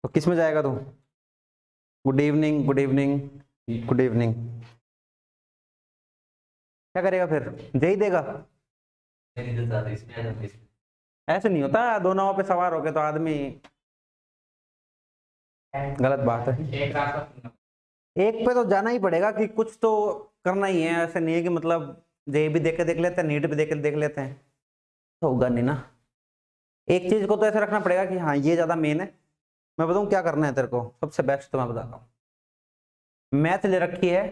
तो किस में जाएगा तू? Good evening, good evening, good evening. क्या करेगा फिर? जेई देगा? ऐसे नहीं होता, दो नावों पे सवार हो गए तो आदमी। गलत बात है। एक पे तो जाना ही पड़ेगा कि कुछ तो करना ही है। ऐसे नहीं है कि मतलब जेई भी देख लेते हैं, नीट भी देख लेते हैं, तो होगा नहीं ना। एक चीज को तो ऐसे रखना पड़ेगा कि हाँ ये ज्यादा मेन है। मैं बताऊं क्या करना है तेरे को, सबसे बेस्ट तो मैं बताता हूँ। मैथ ले रखी है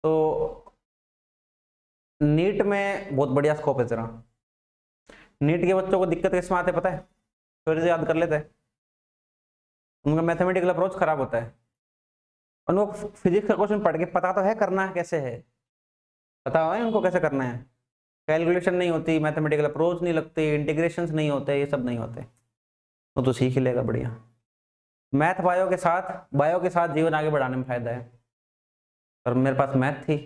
तो नीट में बहुत बढ़िया स्कोप है तेरा। नीट के बच्चों को दिक्कत किसमें आते पता है? थोड़ी से याद कर लेते हैं। उनका मैथमेटिकल अप्रोच खराब होता है। उनको फिजिक्स का क्वेश्चन पढ़ के पता तो है करना कैसे है, पता है उनको कैसे करना है। कैलकुलेशन नहीं होती, मैथमेटिकल अप्रोच नहीं लगती, इंटीग्रेशंस नहीं होते, ये सब नहीं होते। वो तो सीख ही लेगा बढ़िया। मैथ बायो के साथ जीवन आगे बढ़ाने में फायदा है। और मेरे पास मैथ थी,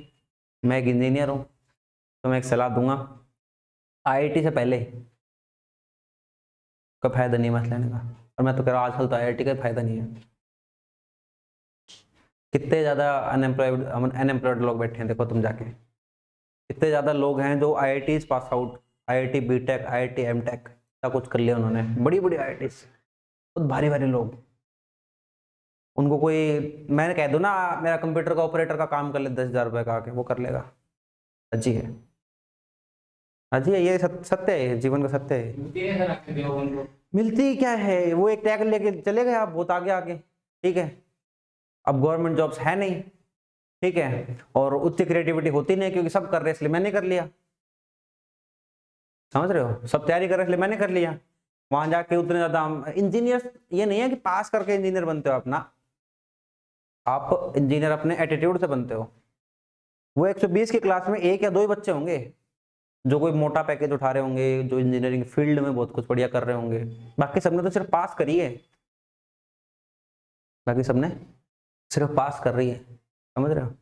मैं एक इंजीनियर हूँ, तो मैं एक सलाह दूंगा, आईआईटी से पहले का फायदा नहीं मैथ लेने का। और मैं तो कह रहा हूँ आजकल तो आईआईटी का फायदा नहीं है। कितने ज्यादा अनएम्प्लॉयड लोग बैठे हैं, देखो तुम जाके। कितने ज्यादा लोग हैं जो IIT pass out, IIT BTech, IIT MTech सब कुछ कर लिया उन्होंने, बड़ी बड़ी आईआईटी, बहुत भारी भारी लोग। उनको कोई मैंने कह दूं ना मेरा कंप्यूटर का ऑपरेटर का काम कर ले 10,000 रुपए का आके, वो कर लेगा। अजी है, अजी है, ये सत्य है, जीवन का सत्य है। मिलती क्या है, वो एक टैग लेके चले गए आप बहुत आगे आगे, ठीक है। अब गवर्नमेंट जॉब्स है नहीं, ठीक है, और उतनी क्रिएटिविटी होती नहीं क्योंकि सब कर रहे हैं इसलिए मैंने कर लिया। समझ रहे हो, सब तैयारी कर रहे इसलिए मैंने कर लिया। वहां जाके उतने ज्यादा इंजीनियर, ये नहीं है कि पास करके इंजीनियर बनते हो अपना, आप इंजीनियर अपने एटीट्यूड से बनते हो। वो 120 की क्लास में एक या दो ही बच्चे होंगे जो कोई मोटा पैकेज उठा रहे होंगे, जो इंजीनियरिंग फील्ड में बहुत कुछ बढ़िया कर रहे होंगे। बाकी सबने तो सिर्फ पास करी है, बाकी सबने सिर्फ पास कर रही है। समझ रहे हो?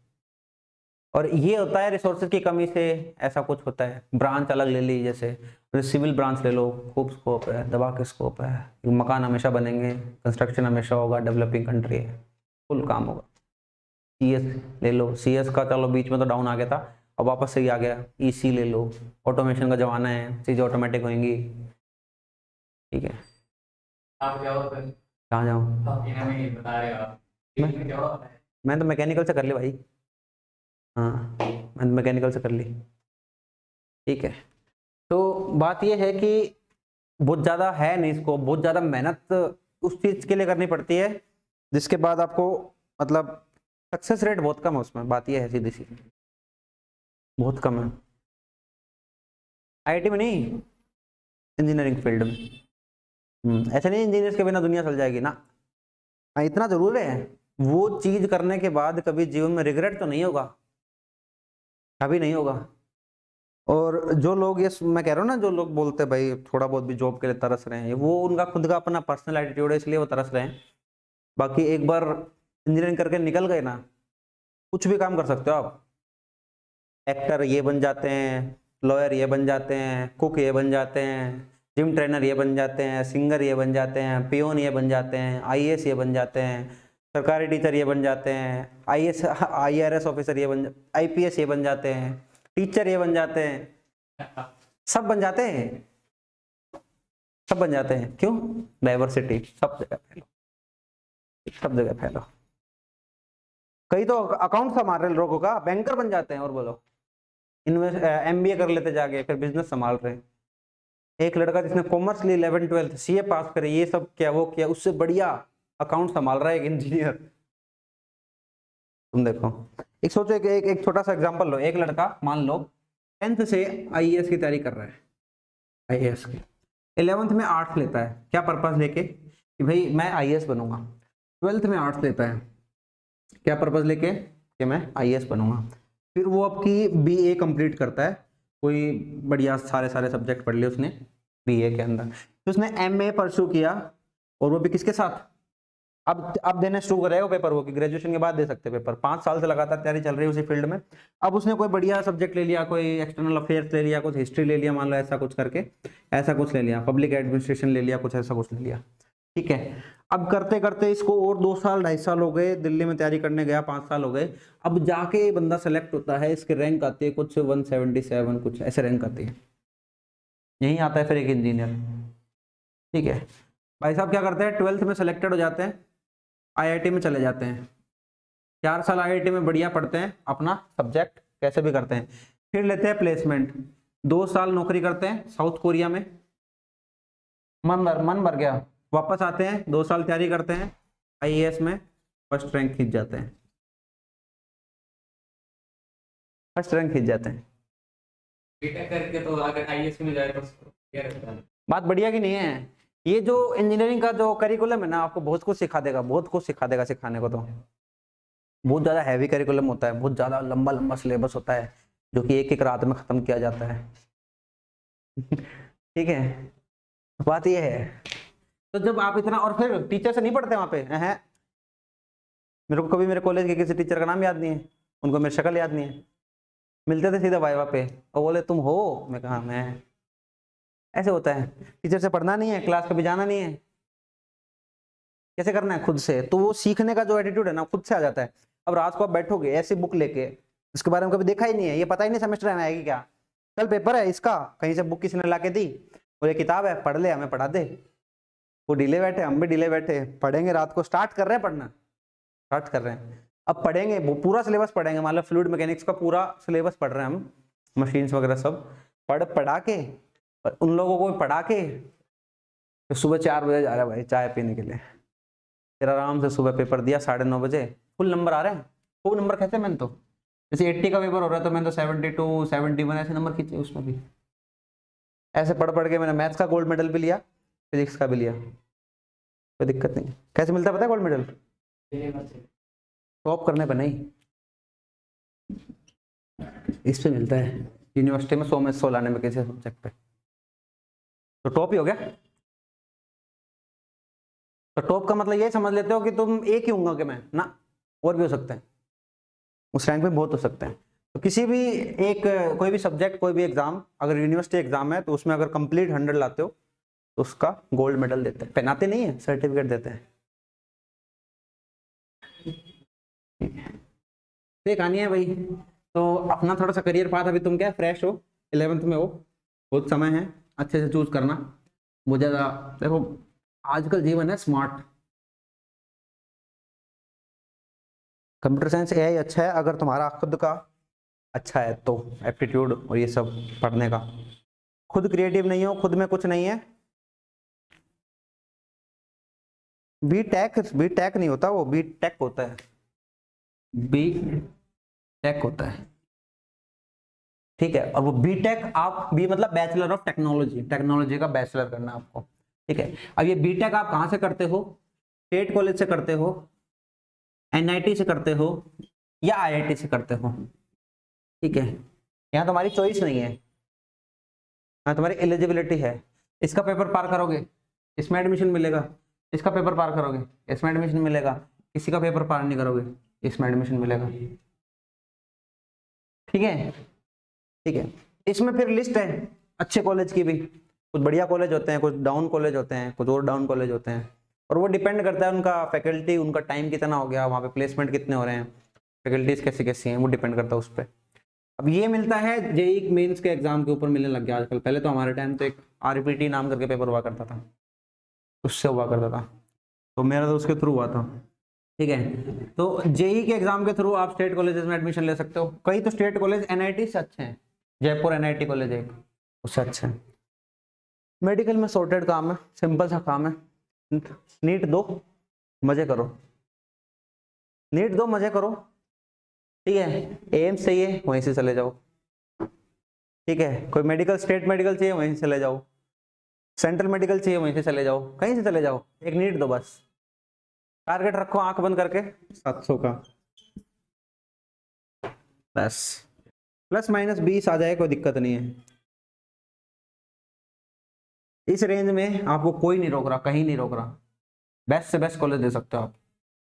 और ये होता है रिसोर्सेज की कमी से, ऐसा कुछ होता है। ब्रांच अलग ले ली, जैसे सिविल ब्रांच ले लो, खूब स्कोप है, दबा के स्कोप है, मकान हमेशा बनेंगे, कंस्ट्रक्शन हमेशा होगा, डेवलपिंग कंट्री है, फुल काम होगा। सीएस ले लो, सीएस का चलो बीच में तो डाउन आ गया था, अब वापस से ही आ गया। ईसी ले लो, ऑटोमेशन का जमाना है, चीजें ऑटोमेटिक होंगी, ठीक है। आप जाओ, कहाँ जाऊँ? मैं तो मैकेनिकल से कर ली भाई, हाँ मैंने मैकेनिकल से कर ली, ठीक है। तो बात यह है कि बहुत ज़्यादा है नहीं, इसको बहुत ज़्यादा मेहनत उस चीज़ के लिए करनी पड़ती है जिसके बाद आपको मतलब सक्सेस रेट बहुत कम है उसमें। बात यह है सीधी सी, बहुत कम है। आईआईटी में नहीं, इंजीनियरिंग फील्ड में। ऐसे नहीं इंजीनियर्स के बिना दुनिया चल जाएगी ना। हाँ इतना जरूर है, वो चीज़ करने के बाद कभी जीवन में रिग्रेट तो नहीं होगा, कभी नहीं होगा। और जो लोग ये मैं कह रहा हूँ ना, जो लोग बोलते हैं भाई थोड़ा बहुत भी जॉब के लिए तरस रहे हैं, वो उनका खुद का अपना पर्सनल एटीट्यूड है इसलिए वो तरस रहे हैं। बाकी एक बार इंजीनियरिंग करके निकल गए ना, कुछ भी काम कर सकते हो आप। एक्टर ये बन जाते हैं, लॉयर ये बन जाते हैं, कुक ये बन जाते हैं, जिम ट्रेनर ये बन जाते हैं, सिंगर ये बन जाते हैं, पियोन ये बन जाते हैं, आईएएस ये बन जाते हैं, सरकारी टीचर ये बन जाते हैं, आईआरएस ऑफिसर ये बन, आईपीएस ये बन जाते हैं, टीचर ये बन जाते हैं, सब बन जाते हैं, सब बन जाते हैं। क्यों? डाइवर्सिटी सब जगह फैलो, सब जगह फैलो। कई तो अकाउंट संभाल रहे लोगों का, बैंकर बन जाते हैं, और बोलो इन्वेस्ट एमबीए कर लेते जाके, फिर बिजनेस संभाल रहे हैं। एक लड़का जिसने कॉमर्स ली 11 12 सीए पास करे, ये सब किया वो किया, उससे बढ़िया अकाउंट संभाल रहा है एक इंजीनियर। तुम देखो, एक सोचो, एक छोटा सा एग्जांपल लो। एक लड़का मान लो 10th से आईएएस की तैयारी कर रहा है, आईएएस की 11th में आर्ट्स लेता है, क्या पर्पस लेके कि भाई मैं आईएएस बनूंगा। 12th में आर्ट्स लेता है, क्या पर्पस लेके कि मैं आईएएस बनूंगा। फिर वो आपकी बीए कंप्लीट करता है, कोई बढ़िया सारे सब्जेक्ट पढ़ लिए उसने बीए के अंदर। फिर उसने एमए परस्यू किया, और वो भी किसके साथ, अब देने शुरू करेगा पेपर, वो कि ग्रेजुएशन के बाद दे सकते पेपर। 5 साल से लगातार तैयारी चल रही है उसी फील्ड में। अब उसने कोई बढ़िया सब्जेक्ट ले लिया, कोई एक्सटर्नल अफेयर्स ले लिया, कुछ हिस्ट्री ले लिया, मान लो ऐसा कुछ करके, ऐसा कुछ ले लिया, पब्लिक एडमिनिस्ट्रेशन ले लिया, कुछ ऐसा कुछ ले लिया, ठीक है। अब करते करते इसको और 2 साल 2.5 साल हो गए, दिल्ली में तैयारी करने गया 5 साल हो गए, अब जाके बंदा सेलेक्ट होता है, इसके रैंक आती है कुछ 177 कुछ ऐसे रैंक आती है। यही आता है फिर एक इंजीनियर। ठीक है भाई साहब, क्या करते हैं 12th में सेलेक्टेड हो जाते हैं, आईआईटी में चले जाते हैं, 4 साल आईआईटी में बढ़िया पढ़ते हैं, अपना सब्जेक्ट कैसे भी करते हैं, फिर लेते हैं प्लेसमेंट, 2 साल नौकरी करते हैं साउथ कोरिया में, मन भर गया, वापस आते हैं, 2 साल तैयारी करते हैं, आईएएस में फर्स्ट रैंक खींच जाते हैं, फर्स्ट रैंक खींच जाते हैं। बीटेक करके तो अगर आईएएस में जाए तो क्या रहता है? बात बढ़िया की नहीं है? ये जो इंजीनियरिंग का जो करिकुलम है ना, आपको बहुत कुछ सिखा देगा, बहुत कुछ सिखा देगा, सिखाने को तो बहुत ज़्यादा हैवी करिकुलम होता है, बहुत ज़्यादा लंबा लंबा सिलेबस होता है, जो कि एक एक रात में ख़त्म किया जाता है। ठीक है, बात ये है। तो जब आप इतना, और फिर टीचर से नहीं पढ़ते वहाँ पे हैं, मेरे को कभी मेरे कॉलेज के किसी टीचर का नाम याद नहीं है, उनको मेरी शक्ल याद नहीं है, मिलते थे सीधा वाइवा पे और बोले तुम हो, मैं कहा मैं। ऐसे होता है, टीचर से पढ़ना नहीं है, क्लास कभी जाना नहीं है, कैसे करना है खुद से। तो वो सीखने का जो एटीट्यूड है ना, खुद से आ जाता है। अब रात को आप बैठोगे ऐसी बुक लेके, इसके बारे में कभी देखा ही नहीं है, ये पता ही नहीं सेमेस्टर में आएगी क्या, कल पेपर है इसका, कहीं से बुक किसी ने ला के दी, और ये किताब है पढ़ ले, हमें पढ़ा दे। वो ढीले बैठे, हम भी ढीले बैठे, पढ़ेंगे रात को, स्टार्ट कर रहे हैं पढ़ना, स्टार्ट कर रहे हैं, अब पढ़ेंगे, वो पूरा सिलेबस पढ़ेंगे, मान लो फ्लूइड मैकेनिक्स का पूरा सिलेबस पढ़ रहे हैं हम, मशीन्स वगैरह सब पढ़ा के, और उन लोगों को पढ़ा के, फिर सुबह 4 बजे जा रहा है भाई चाय पीने के लिए, फिर आराम से सुबह पेपर दिया, 9:30 बजे फुल नंबर आ रहे हैं, खूब नंबर खेचे मैंने तो, जैसे 80 का पेपर हो रहा है तो मैंने तो 72 71 ऐसे नंबर खींचे उसमें भी। ऐसे पढ़ के मैंने मैथ्स का गोल्ड मेडल भी लिया, फिजिक्स का भी लिया, कोई दिक्कत नहीं। कैसे मिलता है पता है गोल्ड मेडल? टॉप करने पर नहीं, इस पे मिलता है, यूनिवर्सिटी में 100 में 100 लाने में किसी सब्जेक्ट पे, तो टॉप ही हो गया। तो टॉप का मतलब ये समझ लेते हो कि तुम एक ही होंगे कि मैं ना, और भी हो सकते हैं, उस रैंक में बहुत हो सकते हैं। तो किसी भी एक, कोई भी सब्जेक्ट, कोई भी एग्जाम, अगर यूनिवर्सिटी एग्जाम है तो उसमें अगर कंप्लीट 100 लाते हो तो उसका गोल्ड मेडल देते हैं, पहनाते नहीं है, सर्टिफिकेट देते हैं। तो ये कहानी है भाई। तो अपना थोड़ा सा करियर पाथ, अभी तुम क्या फ्रेश हो, 11th में हो, बहुत समय है, अच्छे से चूज करना। मुझे देखो आजकल जीवन है स्मार्ट, कंप्यूटर साइंस एआई अच्छा है अगर तुम्हारा खुद का अच्छा है तो, एप्टीट्यूड और ये सब पढ़ने का, खुद क्रिएटिव नहीं हो, खुद में कुछ नहीं है, बी टेक नहीं होता, वो बी टेक होता है, बी टेक होता है, ठीक है। और वो बी टेक, आप बी मतलब बैचलर ऑफ टेक्नोलॉजी, टेक्नोलॉजी का बैचलर करना है आपको, ठीक है। अब ये बी टेक आप कहाँ से करते हो? स्टेट कॉलेज से करते हो, एनआईटी से करते हो, या आईआईटी से करते हो, ठीक है। यहाँ तुम्हारी चॉइस नहीं है, यहाँ तुम्हारी एलिजिबिलिटी है। इसका पेपर पार करोगे इसमें एडमिशन मिलेगा, इसका पेपर पार करोगे इसमें एडमिशन मिलेगा, किसी का पेपर पार नहीं करोगे इसमें एडमिशन मिलेगा, ठीक है, ठीक है। इसमें फिर लिस्ट है अच्छे कॉलेज की भी, कुछ बढ़िया कॉलेज होते हैं, कुछ डाउन कॉलेज होते हैं, कुछ और डाउन कॉलेज होते हैं, और वो डिपेंड करता है उनका फैकल्टी, उनका टाइम कितना हो गया, वहाँ पे प्लेसमेंट कितने हो रहे हैं, फैकल्टीज कैसी कैसी हैं, वो डिपेंड करता है उस पर। अब ये मिलता है जेईई मेंस के एग्जाम के ऊपर मिलने लग गया आजकल, पहले तो हमारे टाइम तो एक आरपीटी नाम करके पेपर हुआ करता था, उससे हुआ करता था, तो मेरा तो उसके थ्रू हुआ था, ठीक है। तो जेईई के एग्जाम के थ्रू आप स्टेट कॉलेजेस में एडमिशन ले सकते हो, कई तो स्टेट कॉलेज एनआईटी से अच्छे हैं, जयपुर एनआईटी कॉलेज एक उससे अच्छा है। मेडिकल में सॉर्टेड काम है, सिंपल सा काम है, नीट दो मजे करो, नीट दो मजे करो, ठीक है। एम्स चाहिए वहीं से चले जाओ, ठीक है। कोई मेडिकल, स्टेट मेडिकल चाहिए वहीं से चले जाओ, सेंट्रल मेडिकल चाहिए वहीं से चले जाओ, कहीं से चले जाओ, एक नीट दो बस, टारगेट रखो आंख बंद करके 700 का, बस प्लस माइनस 20 आ जाए कोई दिक्कत नहीं है। इस रेंज में आपको कोई नहीं रोक रहा, कहीं नहीं रोक रहा, बेस्ट से बेस्ट कॉलेज दे सकते हो आप,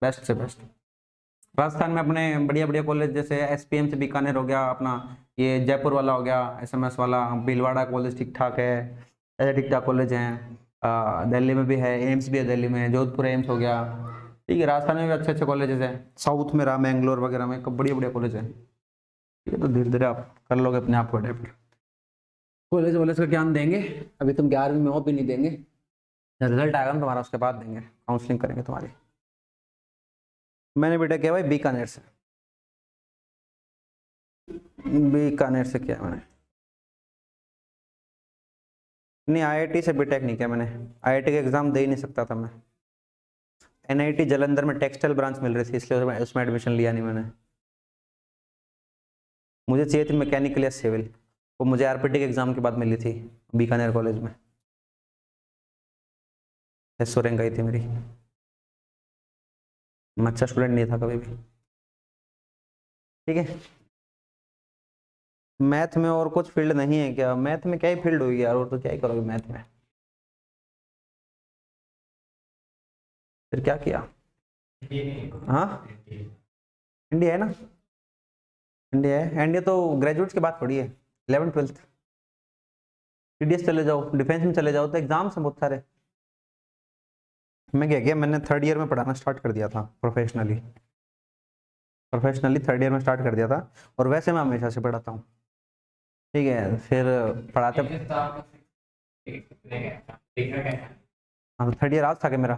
बेस्ट से बेस्ट। राजस्थान में अपने बढ़िया बढ़िया कॉलेज जैसे एसपीएम से बीकानेर हो गया, अपना ये जयपुर वाला हो गया, एसएमएस वाला, भीलवाड़ा कॉलेज ठीक ठाक है, ऐसे ठीक ठाक कॉलेज हैं, दिल्ली में भी है, एम्स भी है दिल्ली में, जोधपुर एम्स हो गया, ठीक है। राजस्थान में भी अच्छे अच्छे कॉलेजेस हैं, साउथ में रहा मैंगलोर वगैरह में बढ़िया बढ़िया कॉलेज है, ठीक है। तो धीरे धीरे आप कर लोगे अपने आप को अडेप्ट। कॉलेज वॉलेज का ज्ञान देंगे, अभी तुम 11वीं में हो भी नहीं देंगे, रिजल्ट आएगा ना तुम्हारा उसके बाद देंगे, काउंसलिंग करेंगे तुम्हारी। मैंने बेटा किया भाई बीकानेर से, बीकानेर से किया मैंने, नहीं आईआईटी से बीटेक नहीं किया मैंने, आईआईटी का एग्जाम दे ही नहीं सकता था मैं। एनआईटी जलंधर में टेक्सटाइल ब्रांच मिल रही थी, इसलिए उसमें एडमिशन लिया नहीं मैंने। मुझे चाहिए थी मैकेनिकल या सिविल, वो मुझे आरपीटी के एग्जाम के बाद मिली थी बीकानेर कॉलेज में, एसओ रैंक आई थी मेरी। मैं अच्छा स्टूडेंट नहीं था कभी भी, ठीक है। मैथ में और कुछ फील्ड नहीं है क्या? मैथ में क्या ही फील्ड होगी यार, और तो क्या ही करोगे मैथ में, फिर क्या किया? हाँ इंडिया है ना, इंडिया है, इंडिया तो ग्रेजुएट्स के बाद थोड़ी है, 11th 12th। टीडीएस चले जाओ, डिफेंस में चले जाओ, तो एग्जाम्स हैं बहुत सारे। मैं क्या किया, मैंने 3rd ईयर में पढ़ाना स्टार्ट कर दिया था प्रोफेशनली, 3rd ईयर में स्टार्ट कर दिया था, और वैसे मैं हमेशा से पढ़ाता हूँ, ठीक है। फिर पढ़ाते, हाँ तो 3rd ईयर आज था क्या मेरा,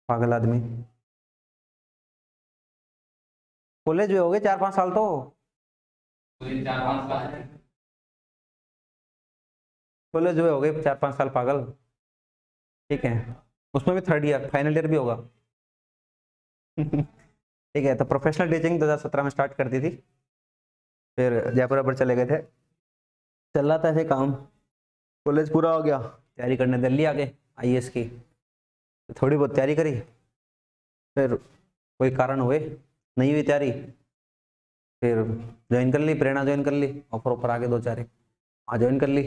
पागल आदमी। कॉलेज में हो गए 4-5 साल तो, 4-5 साल कॉलेज में हो गए 4-5 साल पागल, ठीक है। उसमें भी 3rd ईयर फाइनल ईयर भी होगा ठीक है। तो प्रोफेशनल टीचिंग 2017 में स्टार्ट कर दी थी, फिर जयपुर चले गए थे, चल रहा था ऐसे काम, कॉलेज पूरा हो गया, तैयारी करने दिल्ली आ गए आईएएस की, थोड़ी बहुत तैयारी करी, फिर कोई कारण हुए नहीं हुई तैयारी, फिर ज्वाइन कर ली, प्रेरणा ज्वाइन कर ली, ऑफर ऊपर आगे 2-4 वहाँ ज्वाइन कर ली,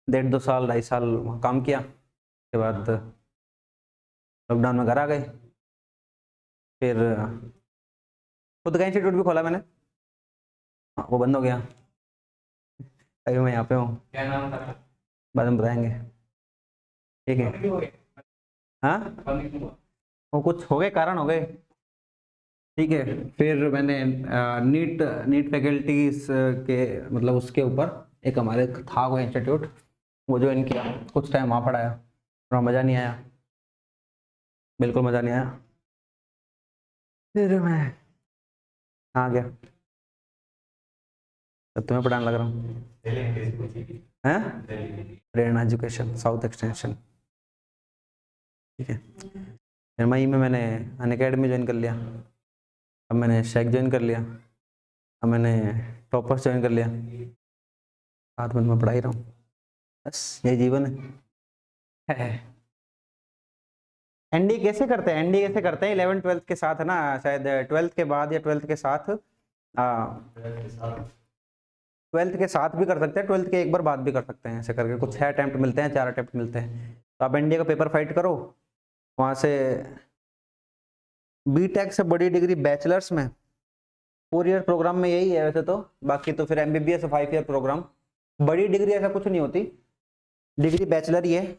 1.5-2 साल 2.5 साल वहाँ काम किया, उसके बाद लॉकडाउन में घर आ गए। फिर खुद का इंस्टीट्यूट भी खोला मैंने, हाँ, वो बंद हो गया, अभी मैं यहाँ पे हूँ, क्या नाम था? बाद में बताएंगे, ठीक है। हाँ वो कुछ हो गए, कारण हो गए, ठीक है। फिर मैंने नीट नीट फैकल्टीज के मतलब उसके ऊपर एक हमारे था वो इंस्टीट्यूट, वो ज्वाइन किया, कुछ टाइम वहाँ पढ़ाया, थोड़ा मज़ा नहीं आया, बिल्कुल मज़ा नहीं आया, फिर मैं आ गया, तो तुम्हें पढ़ाने लग रहा हूँ, हैं प्रेरणा एजुकेशन साउथ एक्सटेंशन, ठीक है। फिर मई में मैंने अनअकैडमी ज्वाइन कर लिया, अब मैंने शेक ज्वाइन कर लिया, अब मैंने टॉपर्स ज्वाइन कर लिया, साथ में मैं पढ़ा ही रहा हूँ, बस यही जीवन है। एनडी कैसे करते हैं, एनडी कैसे करते हैं 11th 12th के साथ है ना, शायद 12th के बाद या 12th के साथ, 12th के साथ भी कर सकते हैं, 12th के एक बार बाद भी कर सकते हैं, ऐसे करके कुछ 6 अटेम्प्ट मिलते हैं, 4 अटेम्प्ट मिलते हैं। तो आप एनडी का पेपर फाइट करो, वहाँ से बीटेक से बड़ी डिग्री बैचलर्स में 4 ईयर प्रोग्राम में यही है वैसे तो, बाकी तो फिर एमबीबीएस 5 ईयर प्रोग्राम, बड़ी डिग्री ऐसा कुछ नहीं होती, डिग्री बैचलर ही है,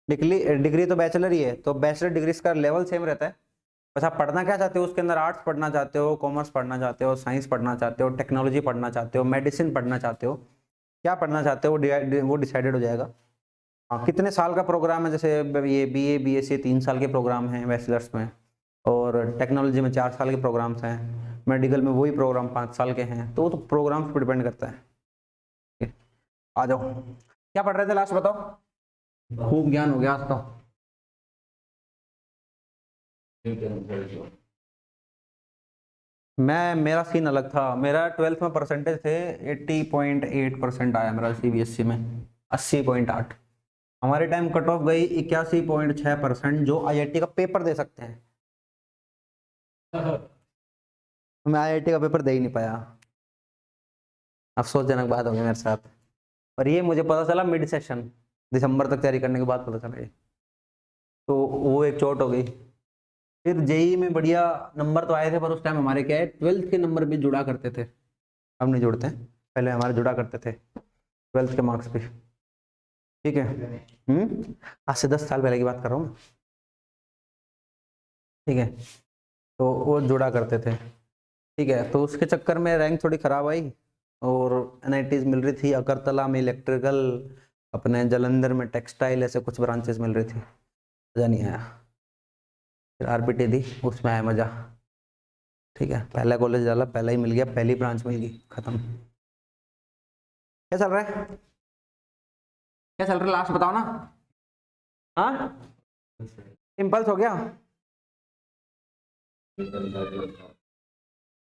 डिग्री तो बैचलर ही है, तो बैचलर डिग्री का लेवल सेम रहता है, बस आप पढ़ना क्या चाहते हो उसके अंदर, आर्ट्स पढ़ना चाहते हो, कॉमर्स पढ़ना चाहते हो, साइंस पढ़ना चाहते हो, टेक्नोलॉजी पढ़ना चाहते हो, मेडिसिन पढ़ना चाहते हो, क्या पढ़ना चाहते हो वो डिसाइडेड हो जाएगा। हाँ कितने साल का प्रोग्राम है, जैसे ये बीए बीएससी 3 साल के प्रोग्राम हैं बैचलर्स में, और टेक्नोलॉजी में 4 साल के प्रोग्राम्स हैं, मेडिकल में वही प्रोग्राम 5 साल के हैं, तो वो तो प्रोग्राम्स पर डिपेंड करता है। आ जाओ, क्या पढ़ रहे थे लास्ट बताओ, खूब ज्ञान हो गया आज तो। मेरा सीन अलग था, मेरा 12th में परसेंटेज थे 80.8% आया मेरा सीबीएसई में, 80.8। हमारे टाइम कट ऑफ गई 81.6%, जो आईआईटी का पेपर दे सकते हैं, मैं आईआईटी का पेपर दे ही नहीं पाया, अफसोसजनक बात हो गई मेरे साथ। और ये मुझे पता चला मिड सेशन, दिसंबर तक तैयारी करने के बाद पता चला ये, तो वो एक चोट हो गई। फिर जेई में बढ़िया नंबर तो आए थे, पर उस टाइम हमारे क्या है 12th के नंबर भी जुड़ा करते थे, अब नहीं जुड़ते, पहले हमारे जुड़ा करते थे 12th के मार्क्स भी, ठीक है। आज से 10 साल पहले की बात कर रहा हूँ। ठीक है, तो वो जुड़ा करते थे। ठीक है, तो उसके चक्कर में रैंक थोड़ी खराब आई और एनआईटीज मिल रही थी, अगरतला में इलेक्ट्रिकल, अपने जालंधर में टेक्सटाइल, ऐसे कुछ ब्रांचेस मिल रही थी, मजा नहीं आया। फिर आरपीटी दी, उसमें आया मजा। ठीक है, पहला कॉलेज डाला, पहला ही मिल गया, पहली ब्रांच मिल गई, खत्म। क्या चल रहा है, क्या चल रहा है लास्ट बताओ ना। हाँ, इम्पल्स हो गया।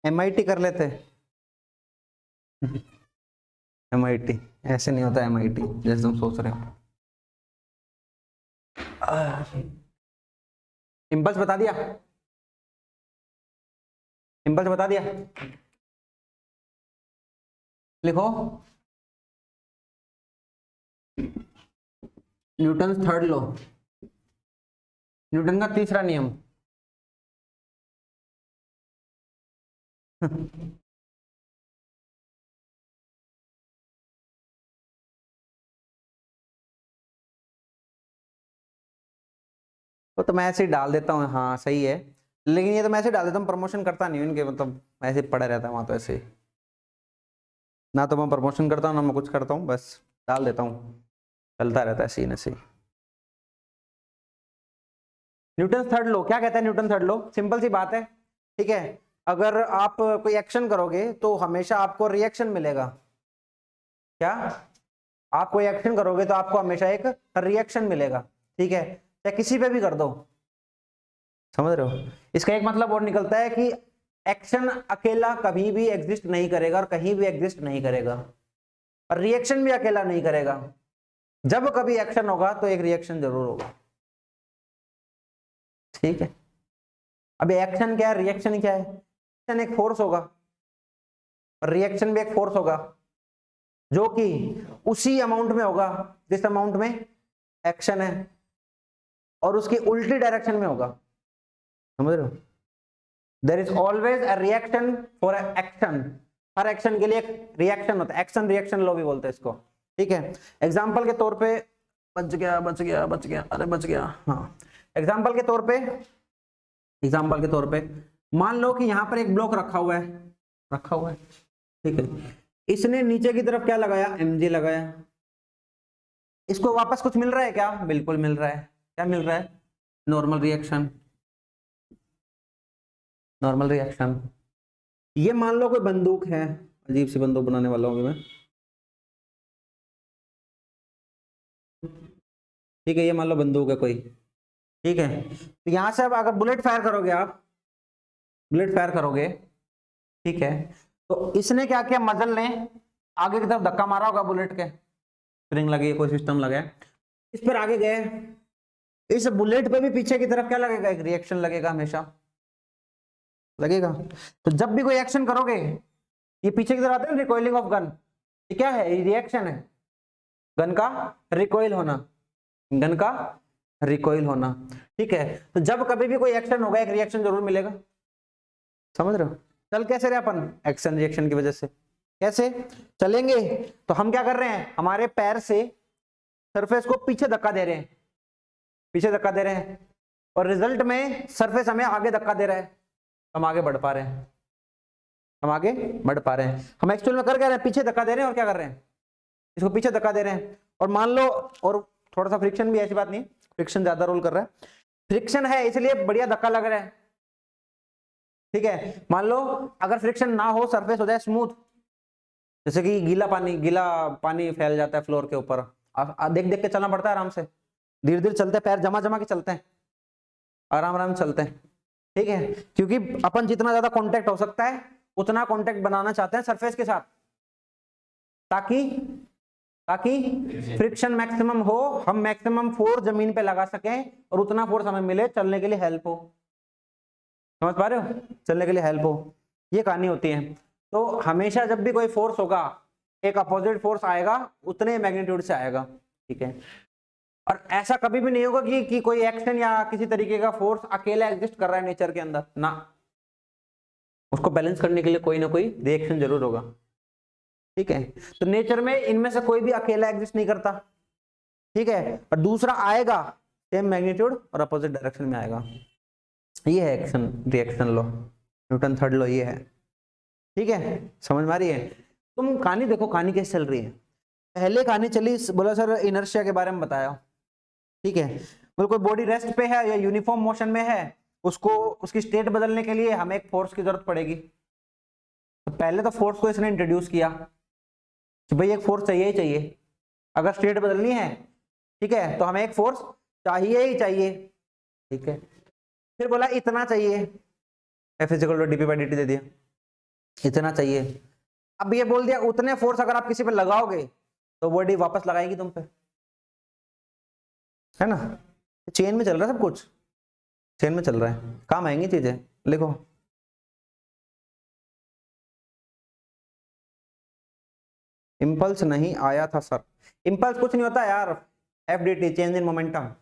एमआईटी कर लेते। एमआईटी ऐसे नहीं होता, एमआईटी जैसे तुम सोच रहे हो। इम्पल्स बता दिया, इम्पल्स बता दिया, लिखो। न्यूटन थर्ड लॉ, न्यूटन का तीसरा नियम। तो मैं ऐसे ही डाल देता हूँ, हाँ सही है, लेकिन ये तो मैं ऐसे डाल देता हूँ, प्रमोशन करता नहीं हूँ इनके, मतलब ऐसे पड़ा रहता है वहां, तो ऐसे ही ना तो मैं प्रमोशन करता हूँ ना मैं कुछ करता हूँ, बस डाल देता हूँ, चलता रहता है सीन ऐसे ही। न्यूटन थर्ड लॉ क्या कहता है? न्यूटन थर्ड लॉ सिंपल सी बात है। ठीक है, अगर आप कोई एक्शन करोगे तो हमेशा आपको रिएक्शन मिलेगा। क्या? आप कोई एक्शन करोगे तो आपको हमेशा एक रिएक्शन मिलेगा। ठीक है, चाहे किसी पे भी कर दो, समझ रहे हो? इसका एक मतलब और निकलता है कि एक्शन अकेला कभी भी एग्जिस्ट नहीं करेगा और कहीं भी एग्जिस्ट नहीं करेगा, और रिएक्शन भी अकेला नहीं करेगा। जब कभी एक्शन होगा तो एक रिएक्शन जरूर होगा। ठीक है, अब एक्शन क्या है, रिएक्शन क्या है? एक्शन एक फोर्स होगा और रिएक्शन भी एक फोर्स होगा, जो कि उसी अमाउंट में होगा जिस अमाउंट में एक्शन है, और उसकी उल्टी डायरेक्शन में होगा। समझ रहे हो? There is always a reaction for action. हर एक्शन के लिए एक रिएक्शन होता है, एक्शन रिएक्शन लॉ भी बोलते हैं इसको। ठीक है, एग्जांपल के तौर पे, बच गया बच गया बच गया, अरे बच गया। हाँ, एग्जांपल के तौर पे, एग्जांपल के तौर पे मान लो कि यहां पर एक ब्लॉक रखा हुआ है, रखा हुआ है। ठीक है, इसने नीचे की तरफ क्या लगाया? mg लगाया। इसको वापस कुछ मिल रहा है क्या? बिल्कुल मिल रहा है। क्या मिल रहा है? Normal reaction, normal reaction. ये मान लो कोई बंदूक है, अजीब सी बंदूक बनाने वाला हूँ मैं। ठीक है, ये मान लो बंदूक है कोई। ठीक है, तो यहां से अब अगर बुलेट फायर करोगे, आप बुलेट फायर करोगे, ठीक है, तो इसने क्या किया? मजल ने आगे की तरफ धक्का मारा होगा, बुलेट के स्प्रिंग लगी है, कोई सिस्टम लगा है, इस पर आगे गए। इस बुलेट पे भी पीछे की तरफ क्या लगेगा? एक रिएक्शन लगेगा, हमेशा लगेगा। तो जब भी कोई एक्शन करोगे, ये पीछे की तरफ आता है रिकॉइलिंग ऑफ गन, ये क्या है? ये रिएक्शन है, गन का रिकॉइल होना, गन का रिकॉइल होना। ठीक है, तो जब कभी भी कोई एक्शन होगा एक रिएक्शन जरूर मिलेगा। समझ रहे हो? चल कैसे रहे अपन? एक्शन रिएक्शन की वजह से। कैसे चलेंगे? तो हम क्या कर रहे हैं? हमारे पैर से सरफेस को पीछे धक्का दे रहे हैं, पीछे धक्का दे रहे हैं, और रिजल्ट में सरफेस हमें आगे धक्का दे रहा है, हम आगे बढ़ पा रहे हैं, हम आगे बढ़ पा रहे हैं। हम एक्चुअल में कर क्या रहे हैं? पीछे धक्का दे रहे हैं, और क्या कर रहे हैं? इसको पीछे धक्का दे रहे हैं। और मान लो, और थोड़ा सा फ्रिक्शन भी, ऐसी बात नहीं, फ्रिक्शन ज्यादा रोल कर रहा है, फ्रिक्शन है इसलिए बढ़िया धक्का लग रहा है। ठीक है, मान लो अगर फ्रिक्शन ना हो, सरफेस हो जाए स्मूथ, जैसे कि गीला पानी फैल जाता है फ्लोर के ऊपर, देख देख के चलना पड़ता है आराम से, धीरे धीरे चलते हैं, पैर जमा जमा के चलते हैं, आराम आराम चलते हैं। ठीक है, क्योंकि अपन जितना ज्यादा कांटेक्ट हो सकता है उतना कांटेक्ट बनाना चाहते हैं सरफेस के साथ, ताकि ताकि फ्रिक्शन मैक्सिमम हो, हम मैक्सिमम फोर्स जमीन पे लगा सकें और उतना फोर्स हमें मिले, चलने के लिए हेल्प हो। समझ पा रहे हो? चलने के लिए हेल्प हो, ये कहानी होती है। तो हमेशा जब भी कोई फोर्स होगा, एक अपोजिट फोर्स आएगा, उतने मैग्नीट्यूड से आएगा। ठीक है, और ऐसा कभी भी नहीं होगा कि कोई एक्शन या किसी तरीके का फोर्स अकेला एग्जिस्ट कर रहा है नेचर के अंदर, ना, उसको बैलेंस करने के लिए कोई ना कोई रिएक्शन जरूर होगा। ठीक है, तो नेचर में इनमें से कोई भी अकेला एग्जिस्ट नहीं करता। ठीक है, और दूसरा आएगा सेम मैग्नीट्यूड और अपोजिट डायरेक्शन में आएगा। ये है action reaction law, Newton third law ये है। ठीक है, समझ में आ रही है? तुम कहानी देखो, कहानी कैसे चल रही है। पहले कहानी चली, बोला सर इनर्शिया के बारे में बताया, ठीक है, बोले कोई बॉडी रेस्ट पे है या यूनिफॉर्म मोशन में है, उसको उसकी स्टेट बदलने के लिए हमें एक फोर्स की जरूरत पड़ेगी। तो पहले तो फोर्स को इसने इंट्रोड्यूस किया कि भाई एक फोर्स चाहिए ही चाहिए, अगर स्टेट बदलनी है, ठीक है, तो हमें एक फोर्स चाहिए ही चाहिए। ठीक है, फिर बोला इतना चाहिए, F = dp/dt दे दिया, इतना चाहिए। अब ये बोल दिया उतने फोर्स अगर आप किसी पे लगाओगे तो बॉडी वापस लगाएगी तुम पे, है ना? चेन में चल रहा है सब कुछ, चेन में चल रहा है, काम आएंगी चीजें। लिखो इम्पल्स नहीं आया था सर, इम्पल्स कुछ नहीं होता यार, FDT चेंज इन मोमेंटम।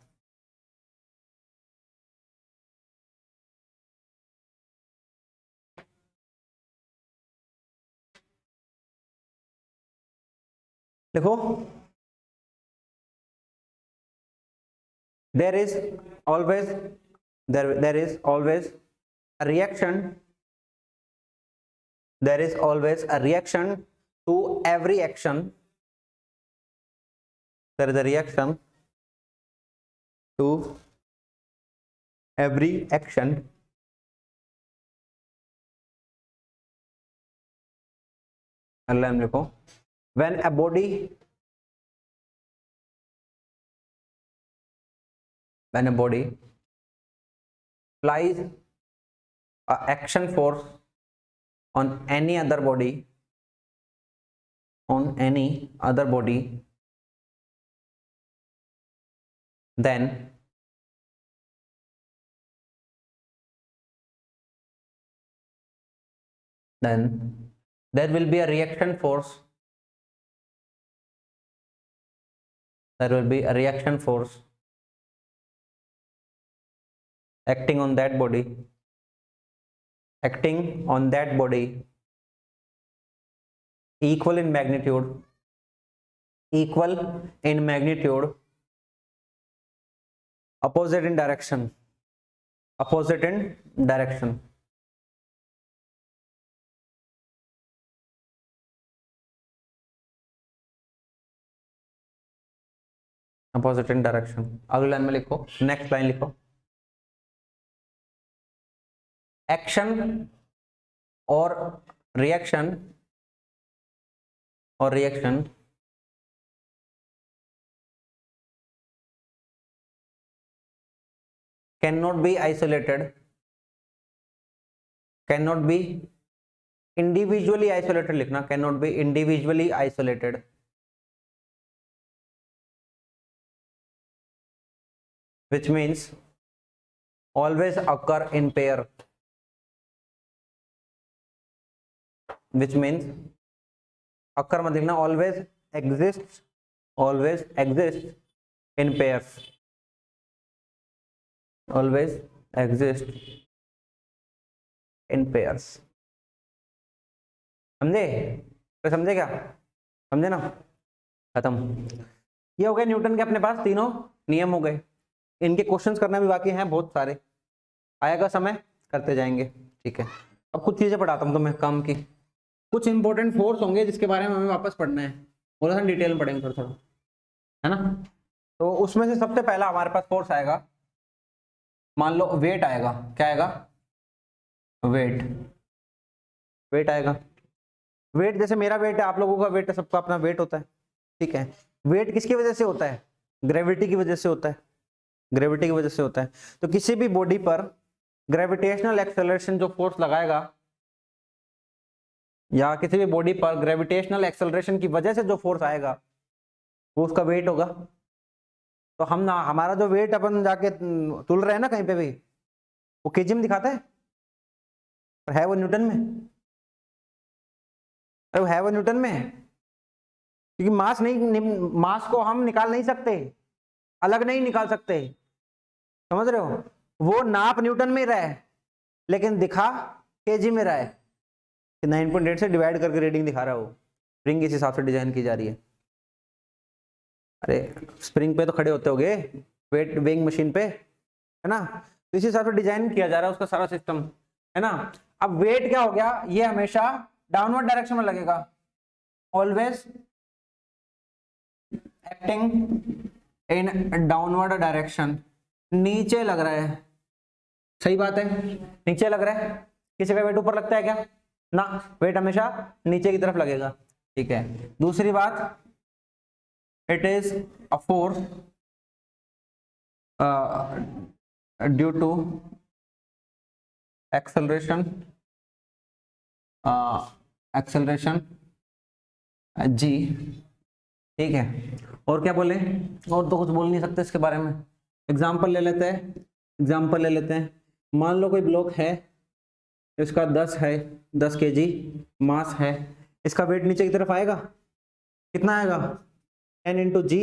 लिखो there is always there is always a reaction, there is always a reaction to every action, there is a reaction to every action LM लिखो when a body applies a action force on any other body, then there will be a reaction force, acting on that body equal in magnitude, opposite in direction, अगली line में लिखो, next line लिखो, action और reaction cannot be isolated, individually isolated लिखना, cannot be individually isolated, which means always occur in pair, occur मत लिखना, always exists in pairs, समझे क्या? समझे ना? खत्म। ये हो गए न्यूटन के अपने पास तीनों नियम हो गए, इनके क्वेश्चंस करना भी बाकी हैं बहुत सारे, आएगा समय करते जाएंगे। ठीक है, अब कुछ चीजें पढ़ाता हूँ तुम्हें काम की, कुछ इंपॉर्टेंट फोर्स होंगे जिसके बारे में हमें वापस पढ़ना है, थोड़ा सा डिटेल में पढ़ेंगे थोड़ा, है ना? तो उसमें से सबसे पहला हमारे पास फोर्स आएगा, मान लो वेट आएगा, क्या आएगा? वेट आएगा। वेट जैसे मेरा वेट है, आप लोगों का वेट है, सबका अपना वेट होता है, ठीक है। वेट किसकी वजह से होता है? ग्रेविटी की वजह से होता है, तो किसी भी बॉडी पर ग्रेविटेशनल एक्सेलरेशन जो फोर्स लगाएगा, या किसी भी बॉडी पर ग्रेविटेशनल एक्सेलरेशन की वजह से जो फोर्स आएगा वो उसका वेट होगा। तो हम ना, हमारा जो वेट अपन जाके तुल रहे हैं ना कहीं पे भी, वो केजी में दिखाता है, पर है वो न्यूटन में, क्योंकि मास को हम निकाल नहीं सकते, अलग नहीं निकाल सकते, समझ रहे हो? वो नाप न्यूटन में रहा है लेकिन दिखा केजी में रहा है, 9.8 से डिवाइड करके रीडिंग दिखा रहा है वो, रिंग इस हिसाब से डिजाइन की जा रही है। अरे स्प्रिंग पे तो खड़े होते होगे, वेट वेइंग मशीन पे, है ना। तो इसी हिसाब से डिजाइन किया जा रहा है उसका सारा सिस्टम, है ना। अब वेट क्या हो गया, ये हमेशा डाउनवर्ड डायरेक्शन में लगेगा, always acting in downward direction, नीचे लग रहा है, सही बात है, नीचे लग रहा है। किसी का वेट ऊपर लगता है क्या, ना, वेट हमेशा नीचे की तरफ लगेगा, ठीक है। दूसरी बात, it is a force due to acceleration, acceleration g, ठीक है। और क्या बोले, और तो कुछ बोल नहीं सकते इसके बारे में। एग्जाम्पल ले लेते हैं, एग्जाम्पल ले लेते हैं। मान लो कोई ब्लॉक है, इसका 10 है, 10 kg मास है, इसका वेट नीचे की तरफ आएगा, कितना आएगा, 10 इंटू जी,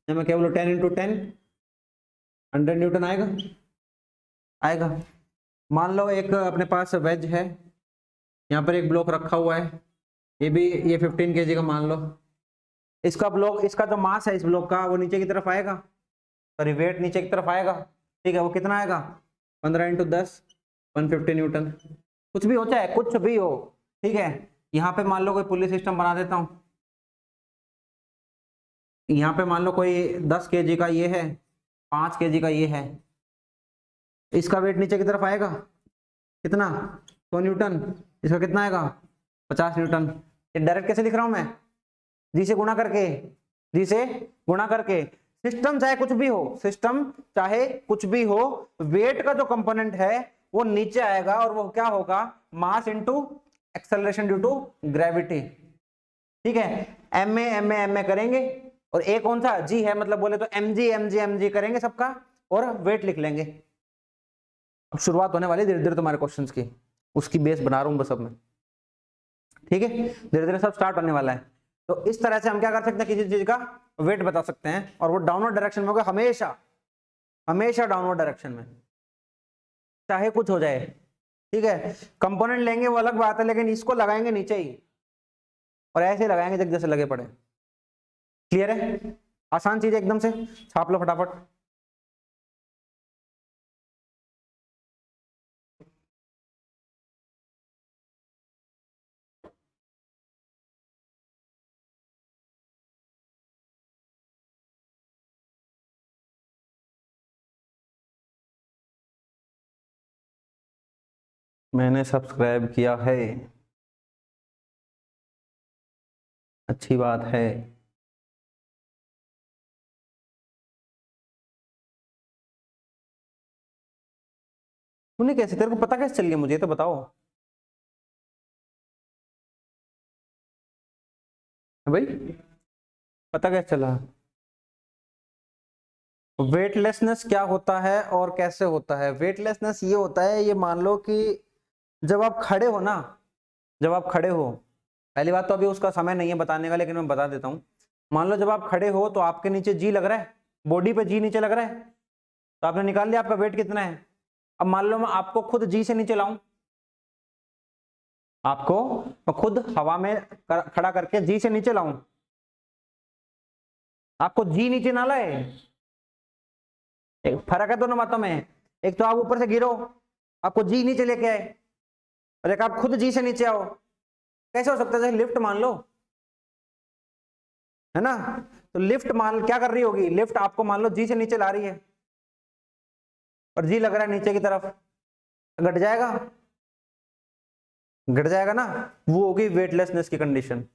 मैं क्या बोलूँ 10 इंटू 10, 100 न्यूटन आएगा, आएगा। मान लो एक अपने पास वेज है, यहाँ पर एक ब्लॉक रखा हुआ है, ये भी ये 15 kg का मान लो, इसका ब्लॉक, इसका जो मास है इस ब्लॉक का वो नीचे की तरफ आएगा, सॉरी वेट नीचे की तरफ आएगा, ठीक है। वो कितना आएगा, 15 इंटू 10, 150 न्यूटन, कुछ भी हो चाहे कुछ भी हो, ठीक है। यहाँ पे मान लो कोई पुली सिस्टम बना देता हूँ, यहाँ पे मान लो कोई 10 kg का ये है, 5 kg का ये है, इसका वेट नीचे की तरफ आएगा, कितना, 100 न्यूटन, इसका कितना आएगा, 50 न्यूटन। ये डायरेक्ट कैसे लिख रहा हूं मैं, जी से गुणा करके, जी से गुणा करके। सिस्टम चाहे कुछ भी हो, सिस्टम चाहे कुछ भी हो, वेट का जो कंपोनेंट है वो नीचे आएगा, और वो क्या होगा, mass into acceleration due to gravity, ठीक है। एम ए करेंगे, और ए कौन सा, जी है, मतलब बोले तो एम जी करेंगे सबका, और वेट लिख लेंगे। अब शुरुआत होने वाली धीरे धीरे तुम्हारे क्वेश्चंस की, उसकी बेस बना रहा हूं बस अब मैं, ठीक है। धीरे धीरे सब स्टार्ट होने वाला है। तो इस तरह से हम क्या कर सकते हैं, किसी चीज का वेट बता सकते हैं, और वो डाउनवर्ड डायरेक्शन में होगा, हमेशा हमेशा डाउनवर्ड डायरेक्शन में, चाहे कुछ हो जाए, ठीक है। कंपोनेंट लेंगे वो अलग बात है, लेकिन इसको लगाएंगे नीचे ही, और ऐसे लगाएंगे जैसे लगे पड़े। क्लियर है, आसान चीज है एकदम से, छाप लो फटाफट। मैंने सब्सक्राइब किया है, अच्छी बात है। तूने कैसे, तेरे को पता कैसे चल गया, मुझे तो बताओ भाई, पता कैसे चला। वेटलेसनेस क्या होता है और कैसे होता है, वेटलेसनेस ये होता है, ये मान लो कि जब आप खड़े हो ना, जब आप खड़े हो, पहली बात तो अभी उसका समय नहीं है बताने का, लेकिन मैं बता देता हूँ। मान लो जब आप खड़े हो तो आपके नीचे जी लग रहा है, बॉडी पे जी नीचे लग रहा है, तो आपने निकाल लिया आपका वेट कितना है। अब मान लो मैं आपको खुद जी से नीचे लाऊं, आपको मैं खुद हवा में खड़ा करके जी से नीचे लाऊं, आपको जी नीचे ना लाए, एक फर्क है दोनों बातों में। एक तो आप ऊपर से गिरो, आपको जी नीचे लेके आए, और एक आप खुद जी से नीचे आओ। कैसे हो सकता है, जैसे लिफ्ट मान लो, है ना। तो लिफ्ट मान क्या कर रही होगी, लिफ्ट आपको मान लो जी से नीचे ला रही है, और जी लग रहा है नीचे की तरफ, घट जाएगा, घट जाएगा ना, वो होगी वेटलेसनेस की कंडीशन,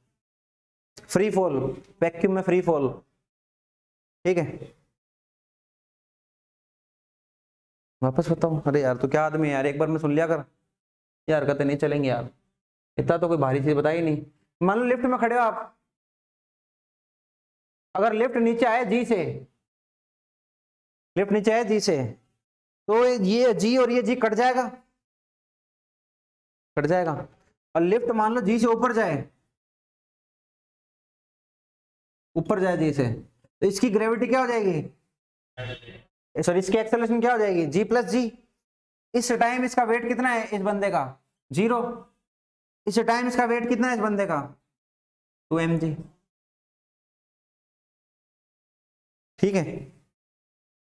फ्री फॉल, वैक्यूम में फ्री फॉल, ठीक है। वापस बताओ, अरे यार तो क्या आदमी है यार, एक बार में सुन लिया कर, ये हरकतें नहीं चलेंगी यार, इतना तो कोई भारी चीज बताई नहीं। मान लो लिफ्ट में खड़े हो आप, अगर लिफ्ट नीचे आए जी से, लिफ्ट नीचे आए जी से, तो ये जी और ये जी कट जाएगा, कट जाएगा। और लिफ्ट मान लो जी से ऊपर जाए, ऊपर जाए जी से, तो इसकी ग्रेविटी क्या हो जाएगी, सॉरी इसकी एक्सेलरेशन क्या हो जाएगी, जी प्लस जी। इस टाइम इसका वेट कितना है इस बंदे का, 0। इस टाइम इसका वेट कितना है इस बंदे का, 2 mg। ठीक है,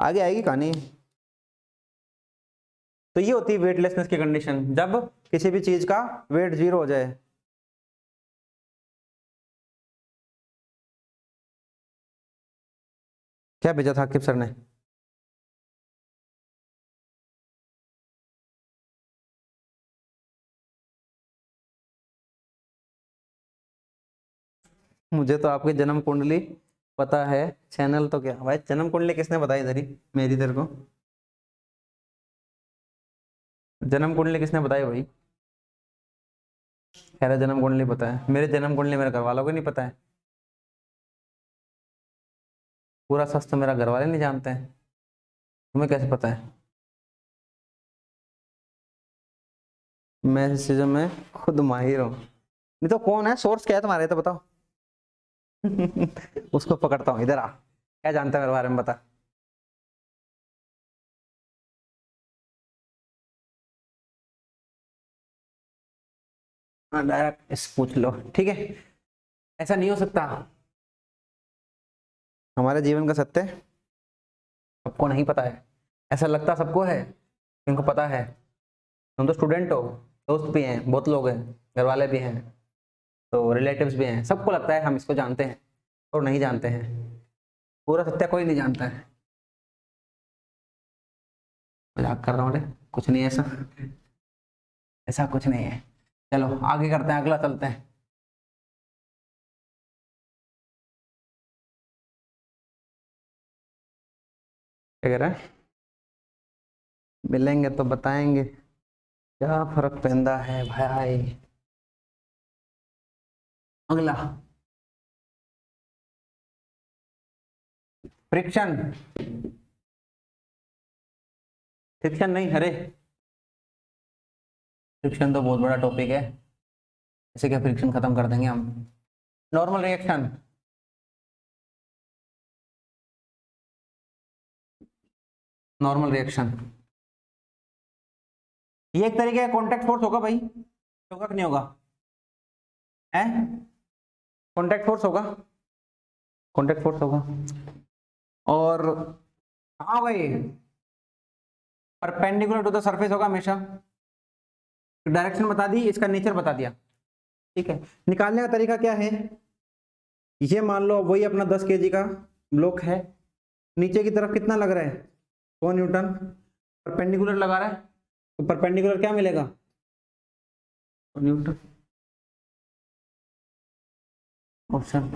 आगे आएगी कहानी। तो ये होती है वेटलेसनेस की कंडीशन, जब किसी भी चीज का वेट 0 हो जाए। क्या भेजा था आकिब सर ने? मुझे तो आपकी जन्म कुंडली पता है, चैनल तो क्या भाई, जन्म कुंडली किसने बताई तेरी मेरी तेरे को? जन्म कुंडली किसने बताई भाई? कह रहा जन्म कुंडली पता है, मेरे जन्म कुंडली मेरे घर वालों को नहीं पता है। पूरा सच तो मेरा घर वाले नहीं जानते हैं, तुम्हें कैसे पता है? मैं इस चीजों में खुद माहिर हूँ। नहीं तो कौन है, सोर्स क्या है तुम्हारे, तो बताओ। उसको पकड़ता हूँ, इधर आ, क्या जानता है मेरे बारे में, बता। हाँ डायरेक्ट इस पूछ लो, ठीक है। ऐसा नहीं हो सकता, हमारे जीवन का सत्य सबको नहीं पता है। ऐसा लगता सबको है, इनको पता है। तुम तो स्टूडेंट हो, दोस्त भी हैं, बहुत लोग हैं, घर वाले भी हैं, तो रिलेटिव्स भी हैं, सबको लगता है हम इसको जानते हैं और नहीं जानते हैं। पूरा सत्य कोई नहीं जानता है। मजाक कर रहा हूँ रे, कुछ नहीं है ऐसा, ऐसा कुछ नहीं है। चलो आगे करते हैं, अगला चलते हैं। क्या कह रहा है? मिलेंगे तो बताएंगे, क्या फर्क पैंदा है भाई। अगला, फ्रिक्शन। फ्रिक्शन नहीं, अरे फ्रिक्शन तो बहुत बड़ा टॉपिक है, ऐसे क्या फ्रिक्शन खत्म कर देंगे हम? नॉर्मल रिएक्शन, नॉर्मल रिएक्शन ये एक तरीके का कॉन्टैक्ट फोर्स होगा भाई, होगा कि नहीं होगा? है, कॉन्टैक्ट फोर्स होगा, कॉन्टैक्ट फोर्स होगा। और हाँ भाई, परपेंडिकुलर टू द सरफेस होगा हमेशा। डायरेक्शन बता दी, इसका नेचर बता दिया, ठीक है। निकालने का तरीका क्या है, ये मान लो वही अपना 10 kg का ब्लॉक है, नीचे की तरफ कितना लग रहा है, 100 न्यूटन, परपेंडिकुलर लगा रहा है, तो परपेंडिकुलर क्या मिलेगा, 100 न्यूटन। ऑप्शन,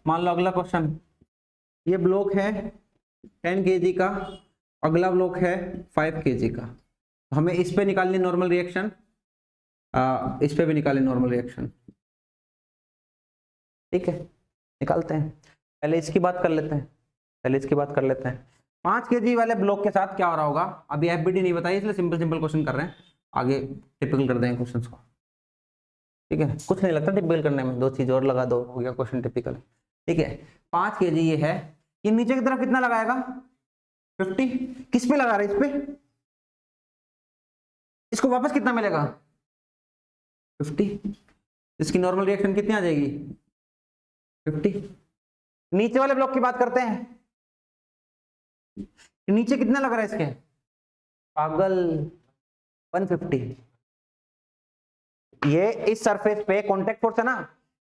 मान लो अगला क्वेश्चन, ये ब्लॉक है 10 kg का, अगला ब्लॉक है 5 kg का, हमें इस पे निकालनी नॉर्मल रिएक्शन, इस पे भी निकालें नॉर्मल रिएक्शन, ठीक है। निकालते हैं, पहले इसकी बात कर लेते हैं, पहले इसकी बात कर लेते हैं। 5 kg वाले ब्लॉक के साथ क्या हो रहा होगा, अभी एफबीडी नहीं बताई इसलिए सिंपल सिंपल क्वेश्चन कर रहे हैं, आगे टिपिकल कर देंगे क्वेश्चंस को, ठीक है। कुछ नहीं लगता टिपिकल करने में, 2 चीज और लगा दो, हो गया क्वेश्चन टिपिकल, ठीक है। 5 kg ये है, ये नीचे की तरफ कितना लगाएगा, 50, किस पे लगा रहा है, इस पे, इसको वापस कितना मिलेगा, 50, इसकी नॉर्मल रिएक्शन कितनी आ जाएगी, 50। नीचे वाले ब्लॉक की बात करते हैं, नीचे कितना लग रहा है इसके, पागल, 150। ये इस सरफेस पे कांटेक्ट फोर्स है ना,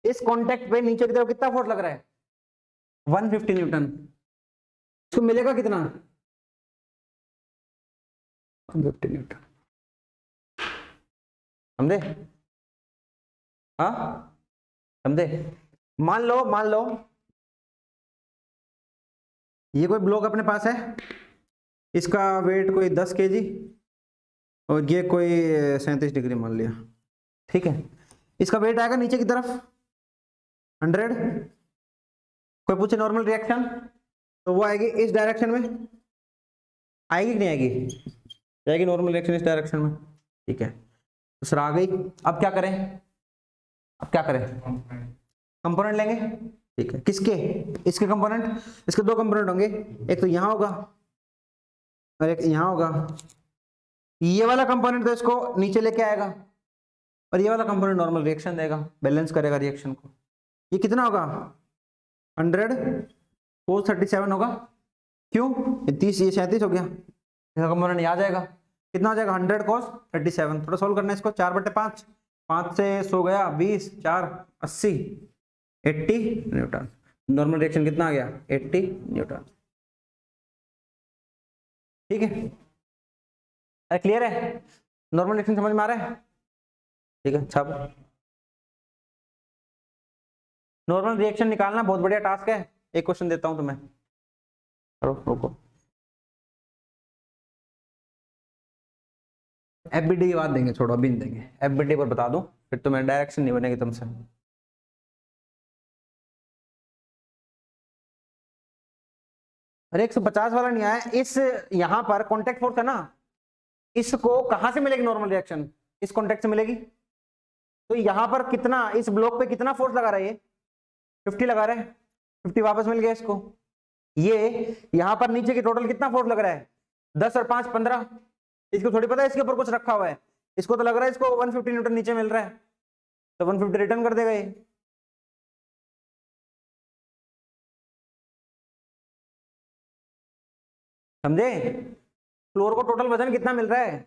इस कांटेक्ट पे नीचे की तरफ कितना फोर्स लग रहा है, 150 न्यूटन। इसको मिलेगा कितना, 150 न्यूटन, समझे? हाँ समझे? मान लो ये कोई ब्लॉक अपने पास है, इसका वेट कोई 10 kg और ये कोई 37 डिग्री मान लिया, ठीक है। इसका वेट आएगा नीचे की तरफ 100, कोई पूछे नॉर्मल रिएक्शन तो वो आएगी इस डायरेक्शन में, आएगी कि नहीं आएगी, जाएगी नॉर्मल रिएक्शन इस डायरेक्शन में, ठीक है। तो सर आ गई, अब क्या करें, अब क्या करें, कंपोनेंट लेंगे, ठीक है। किसके, इसके कंपोनेंट, इसके 2 कंपोनेंट होंगे, एक तो यहां होगा और एक यहां होगा। ये वाला कंपोनेंट तो इसको नीचे लेके आएगा और ये वाला कंपोनेंट नॉर्मल रिएक्शन देगा, बैलेंस करेगा रिएक्शन को। ये कितना होगा, 100 कोस 37 होगा, क्यों? 30 ये 37 हो गया, इसका कंपोनेंट आ जाएगा, कितना हो जाएगा 100 cos 37। थोड़ा सोल्व करना है इसको, 4/5, 5 से 100 गया 20, 4 80, 80 न्यूटन। नॉर्मल रिएक्शन कितना आ गया 80 न्यूटन। ठीक है, अरे क्लियर है, नॉर्मल रिएक्शन समझ में आ रहा है? ठीक है, छापो। नॉर्मल रिएक्शन निकालना बहुत बढ़िया टास्क है, एक क्वेश्चन देता हूं तुम्हें, रुको। एफबीडी की बात देंगे, छोड़ो अभी नहीं देंगे, एफबीडी पर बता दूं, फिर तुम्हें डायरेक्शन नहीं बनेगी तुमसे। अरे 150 वाला नहीं आया, इस यहां पर कॉन्टेक्ट फोर्स है ना, इसको कहां से मिलेगी नॉर्मल रिएक्शन? इस कॉन्टेक्ट से मिलेगी। तो यहां पर कितना, इस ब्लॉक पे कितना फोर्स लगा रहा है ये? 50 लगा रहा है, 50 वापस मिल गया इसको। ये यहां पर नीचे की टोटल कितना फोर्स लग रहा है? 10 और 5 15। इसको थोड़ी पता है इसके ऊपर कुछ रखा हुआ है, इसको तो लग रहा है इसको 150 न्यूटन नीचे मिल रहा है, तो 150 रिटर्न कर देगा ये। समझे? फ्लोर को टोटल वजन कितना मिल रहा है,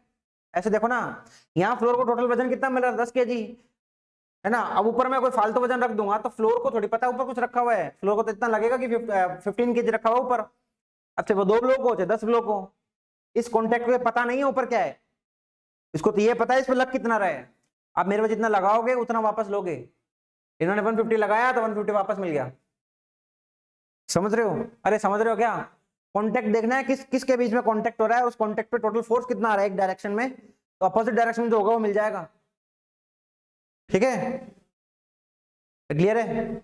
ऐसे देखो ना, यहाँ फ्लोर को टोटल वजन कितना मिल रहा है 10 kg, है ना। अब ऊपर मैं कोई फालतू वजन रख दूंगा तो फ्लोर को थोड़ी पता है ऊपर कुछ रखा हुआ है, फ्लोर को तो इतना लगेगा कि 15 kg रखा हुआ ऊपर। अब चाहे वो 2 ब्लॉक हो चाहे 10 ब्लॉक हो, इस कॉन्टेक्ट को पता नहीं है ऊपर क्या है, इसको तो ये पता है इस पर लग कितना रहा है। आप मेरे पे जितना लगाओगे उतना वापस लोगे, इन्होंने 150 लगाया तो 150 वापस मिल गया। समझ रहे हो? अरे समझ रहे हो क्या? कॉन्टेक्ट देखना है किसके बीच में कॉन्टेक्ट हो रहा है, उस कॉन्टेक्ट पे टोटल फोर्स कितना आ रहा है एक डायरेक्शन में, तो अपोजिट डायरेक्शन में जो होगा वो मिल जाएगा। ठीक है, क्लियर है?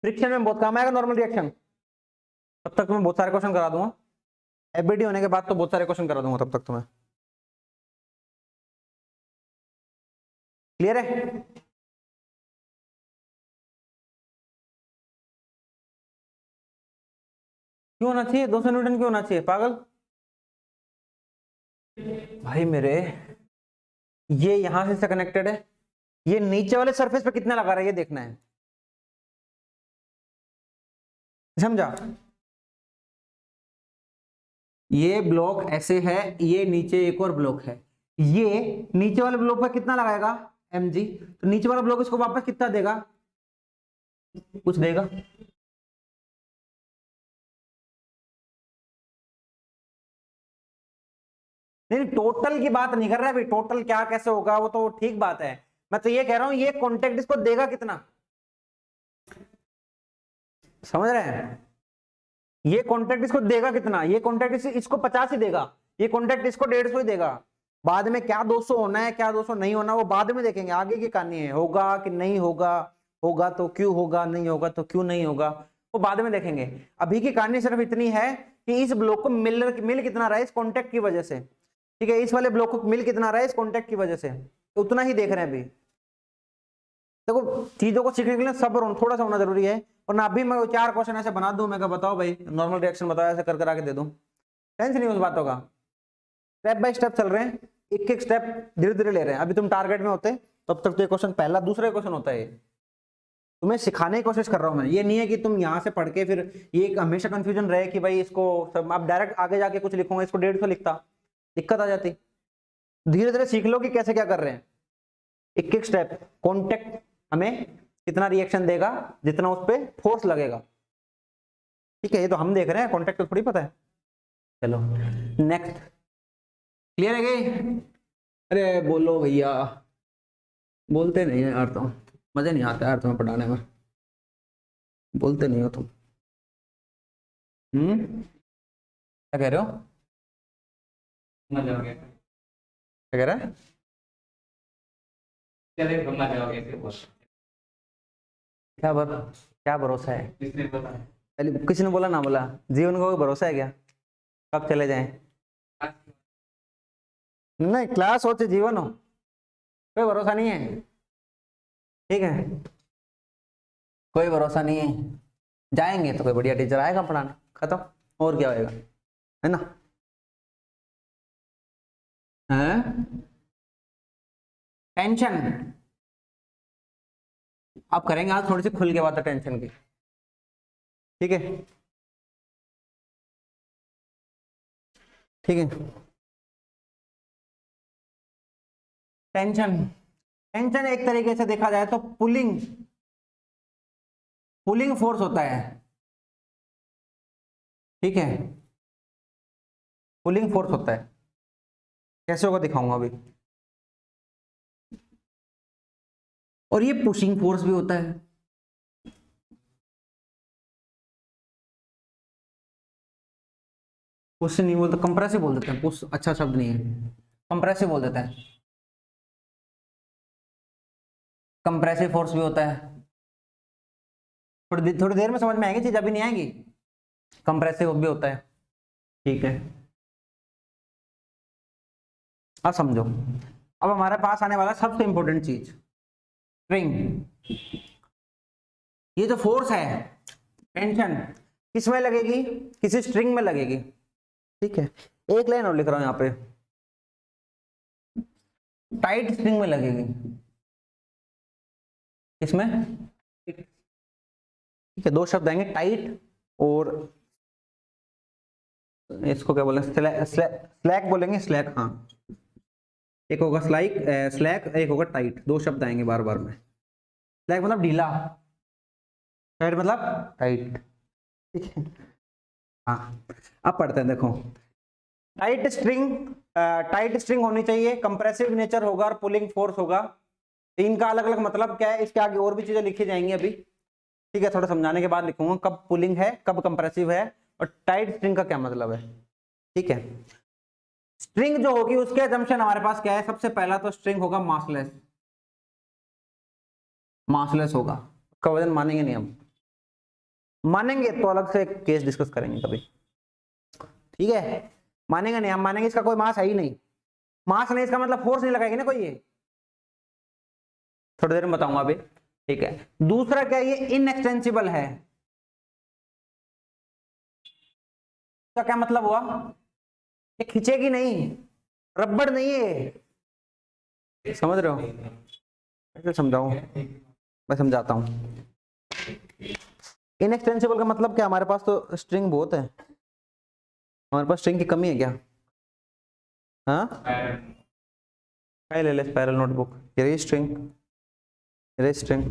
फ्रिक्शन में बहुत काम आएगा नॉर्मल रिएक्शन। तब तक तुम्हें बहुत सारे क्वेश्चन करा दूंगा, एफबीडी होने के बाद तो बहुत सारे क्वेश्चन करा दूंगा तब तक तुम्हें। क्लियर है? क्यों होना चाहिए 200 न्यूटन, क्यों होना चाहिए पागल भाई मेरे? ये यहां से कनेक्टेड है, ये नीचे वाले सरफेस पे कितना लगा रहा है ये देखना है, समझा? ये ब्लॉक ऐसे है, ये नीचे एक और ब्लॉक है, ये नीचे वाले ब्लॉक पर कितना लगाएगा mg, तो नीचे वाला ब्लॉक इसको वापस कितना देगा, कुछ देगा। नहीं टोटल की बात नहीं कर रहा है भाई, टोटल क्या कैसे होगा वो तो ठीक बात है, मैं तो ये कह रहा हूं ये कॉन्टेक्ट इसको देगा कितना, समझ रहे हैं? ये कॉन्टेक्ट इसको देगा कितना, ये कॉन्टेक्ट इसको 50 ही देगा, ये कॉन्टेक्ट इसको 150 ही देगा। बाद में क्या 200 होना है क्या 200 नहीं होना वो बाद में देखेंगे, आगे की कहानी है, होगा कि नहीं होगा, होगा तो क्यों होगा, नहीं होगा तो क्यों नहीं होगा, वो बाद में देखेंगे। अभी की कहानी सिर्फ इतनी है कि इस ब्लॉक को मिल कितना रहा है इस कॉन्टेक्ट की वजह से, ठीक है, इस वाले ब्लॉक को मिल कितना रहा है इस कॉन्टेक्ट की वजह से, तो उतना ही देख रहे हैं अभी। देखो चीजों को सीखने के लिए सब्र थोड़ा सा होना जरूरी है, और ना अभी मैं 4 क्वेश्चन ऐसे बना दूं, मैं कहा बताओ भाई नॉर्मल रिएक्शन बताओ, ऐसे कर आके दे दूं, टेंशन नहीं उस बातों का, स्टेप बाय स्टेप चल रहे हैं, एक एक स्टेप धीरे धीरे ले रहे हैं। अभी तुम टारगेट में होते तब तक तो ये क्वेश्चन पहला दूसरा क्वेश्चन होता है, तुम्हें सिखाने की कोशिश कर रहा हूं मैं, ये नहीं है कि तुम यहाँ से पढ़ के फिर ये हमेशा कंफ्यूजन रहे कि भाई इसको सब आप डायरेक्ट आगे जाके कुछ लिखूंगा इसको 150 लिखता, दिक्कत आ जाती। धीरे धीरे सीख लो कि कैसे क्या कर रहे हैं, एक एक स्टेप। कॉन्टेक्ट हमें कितना रिएक्शन देगा जितना उस पर फोर्स लगेगा, ठीक है, ये तो हम देख रहे हैं, कॉन्टेक्ट तो थोड़ी पता है। चलो नेक्स्ट, क्लियर है गई? अरे बोलो भैया, बोलते नहीं है यार, तो मजे नहीं आता यार तुम्हें पढ़ाने में, बोलते नहीं हो तुम। क्या कह रहे हो? मजा आ गया, क्या कह रहा है? चले मजा आ गया फिर बस, क्या भरोसा है? किसने पता है? पहले किसी ने बोला ना बोला, जीवन को कोई भरोसा है क्या, कब चले जाएं? नहीं क्लास हो चाहे जीवन हो, कोई भरोसा नहीं है, ठीक है, कोई भरोसा नहीं है, जाएंगे तो कोई बढ़िया टीचर आएगा पढ़ाने, खत्म, और क्या होएगा, है ना? टेंशन अब करेंगे आज थोड़ी सी खुल के बात है टेंशन की, ठीक है। ठीक है। टेंशन, टेंशन एक तरीके से देखा जाए तो पुलिंग, पुलिंग फोर्स होता है, ठीक है, पुलिंग फोर्स होता है। कैसे होगा दिखाऊंगा अभी। और ये पुशिंग फोर्स भी होता है। पुश नहीं बोलते, कंप्रेसिव बोल देते हैं। पुश अच्छा शब्द नहीं है, कंप्रेसिव बोल देते हैं। कंप्रेसिव फोर्स भी होता है। थोड़ी देर में समझ में आएगी चीज, अभी नहीं आएगी। कंप्रेसिव भी होता है, ठीक है। अब समझो, अब हमारे पास आने वाला सबसे इंपॉर्टेंट चीज, स्ट्रिंग। ये जो फोर्स है, टेंशन किस में लगेगी, किसी स्ट्रिंग में लगेगी, ठीक है। एक लाइन और लिख रहा हूं यहां पे, टाइट स्ट्रिंग में लगेगी। किसमें, ठीक है। दो शब्द आएंगे, टाइट और इसको क्या बोलेंगे, स्लैक बोलेंगे, स्लैक, हाँ। एक होगा स्लाइक, स्लैक, एक होगा टाइट। दो शब्द आएंगे बार बार में। स्लैक मतलब ढीला, टाइट मतलब टाइट, ठीक है। हाँ, अब पढ़ते हैं, देखो। टाइट स्ट्रिंग, टाइट स्ट्रिंग होनी चाहिए, कंप्रेसिव नेचर होगा और पुलिंग फोर्स होगा। इनका अलग अलग मतलब क्या है, इसके आगे और भी चीजें लिखी जाएंगी अभी, ठीक है। थोड़ा समझाने के बाद लिखूंगा कब पुलिंग है, कब कंप्रेसिव है, और टाइट स्ट्रिंग का क्या मतलब है, ठीक है। स्ट्रिंग जो होगी उसके असम्पशन हमारे पास क्या है, सबसे पहला तो स्ट्रिंग होगा मासलेस, मासलेस होगा। उसका वजन मानेंगे नहीं हम, मानेंगे तो अलग से केस डिस्कस करेंगे कभी, ठीक है। मानेंगे नहीं हम, मानेंगे इसका कोई मास है ही नहीं। मास नहीं इसका मतलब फोर्स नहीं लगाएगी ना कोई, ये थोड़ी देर में बताऊंगा अभी, ठीक है। दूसरा क्या, ये इनएक्सटेंसिबल है। इसका क्या मतलब हुआ, ये खींचेगी नहीं, रबड़ नहीं है, समझ रहे हो। कैसे समझाऊं, मैं समझाता हूं। इनएक्सटेंसिबल का मतलब क्या, हमारे पास तो स्ट्रिंग बहुत है, हमारे पास स्ट्रिंग की कमी है क्या। हाँ, ले ले स्पाइरल नोटबुक, ये स्ट्रिंग, ये स्ट्रिंग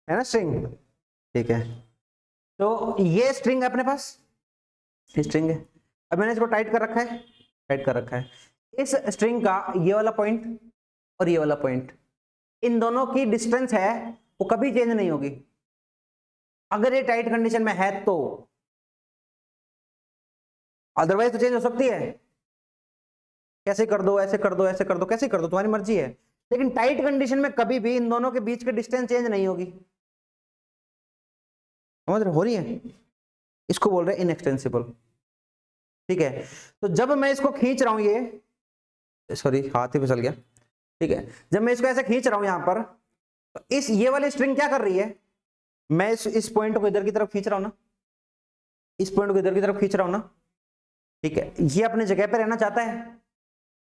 है ना, स्ट्रिंग, ठीक है। तो ये स्ट्रिंग है अपने पास, स्ट्रिंग है। अब मैंने इसको टाइट कर रखा है, टाइट कर रखा है। इस स्ट्रिंग का ये वाला पॉइंट और ये वाला पॉइंट, इन दोनों की डिस्टेंस है वो कभी चेंज नहीं होगी अगर ये टाइट कंडीशन में है तो, अदरवाइज तो चेंज हो सकती है। कैसे कर दो, ऐसे कर दो, ऐसे कर दो, कैसे कर दो, तुम्हारी मर्जी है। लेकिन टाइट कंडीशन में कभी भी इन दोनों के बीच की डिस्टेंस चेंज नहीं होगी, समझ रहे हो रही है। इसको बोल रहे हैं इनएक्सटेंसिबल, ठीक है। तो जब मैं इसको खींच रहा हूं, ये सॉरी हाथ ही फिसल गया, ठीक है। जब मैं इसको ऐसे खींच रहा हूं यहां पर, तो इस ये वाली स्ट्रिंग क्या कर रही है, मैं इस पॉइंट को इधर की तरफ खींच रहा हूं ना, इस पॉइंट को इधर की तरफ खींच रहा हूं ना, ठीक है। ये अपनी जगह पे रहना चाहता है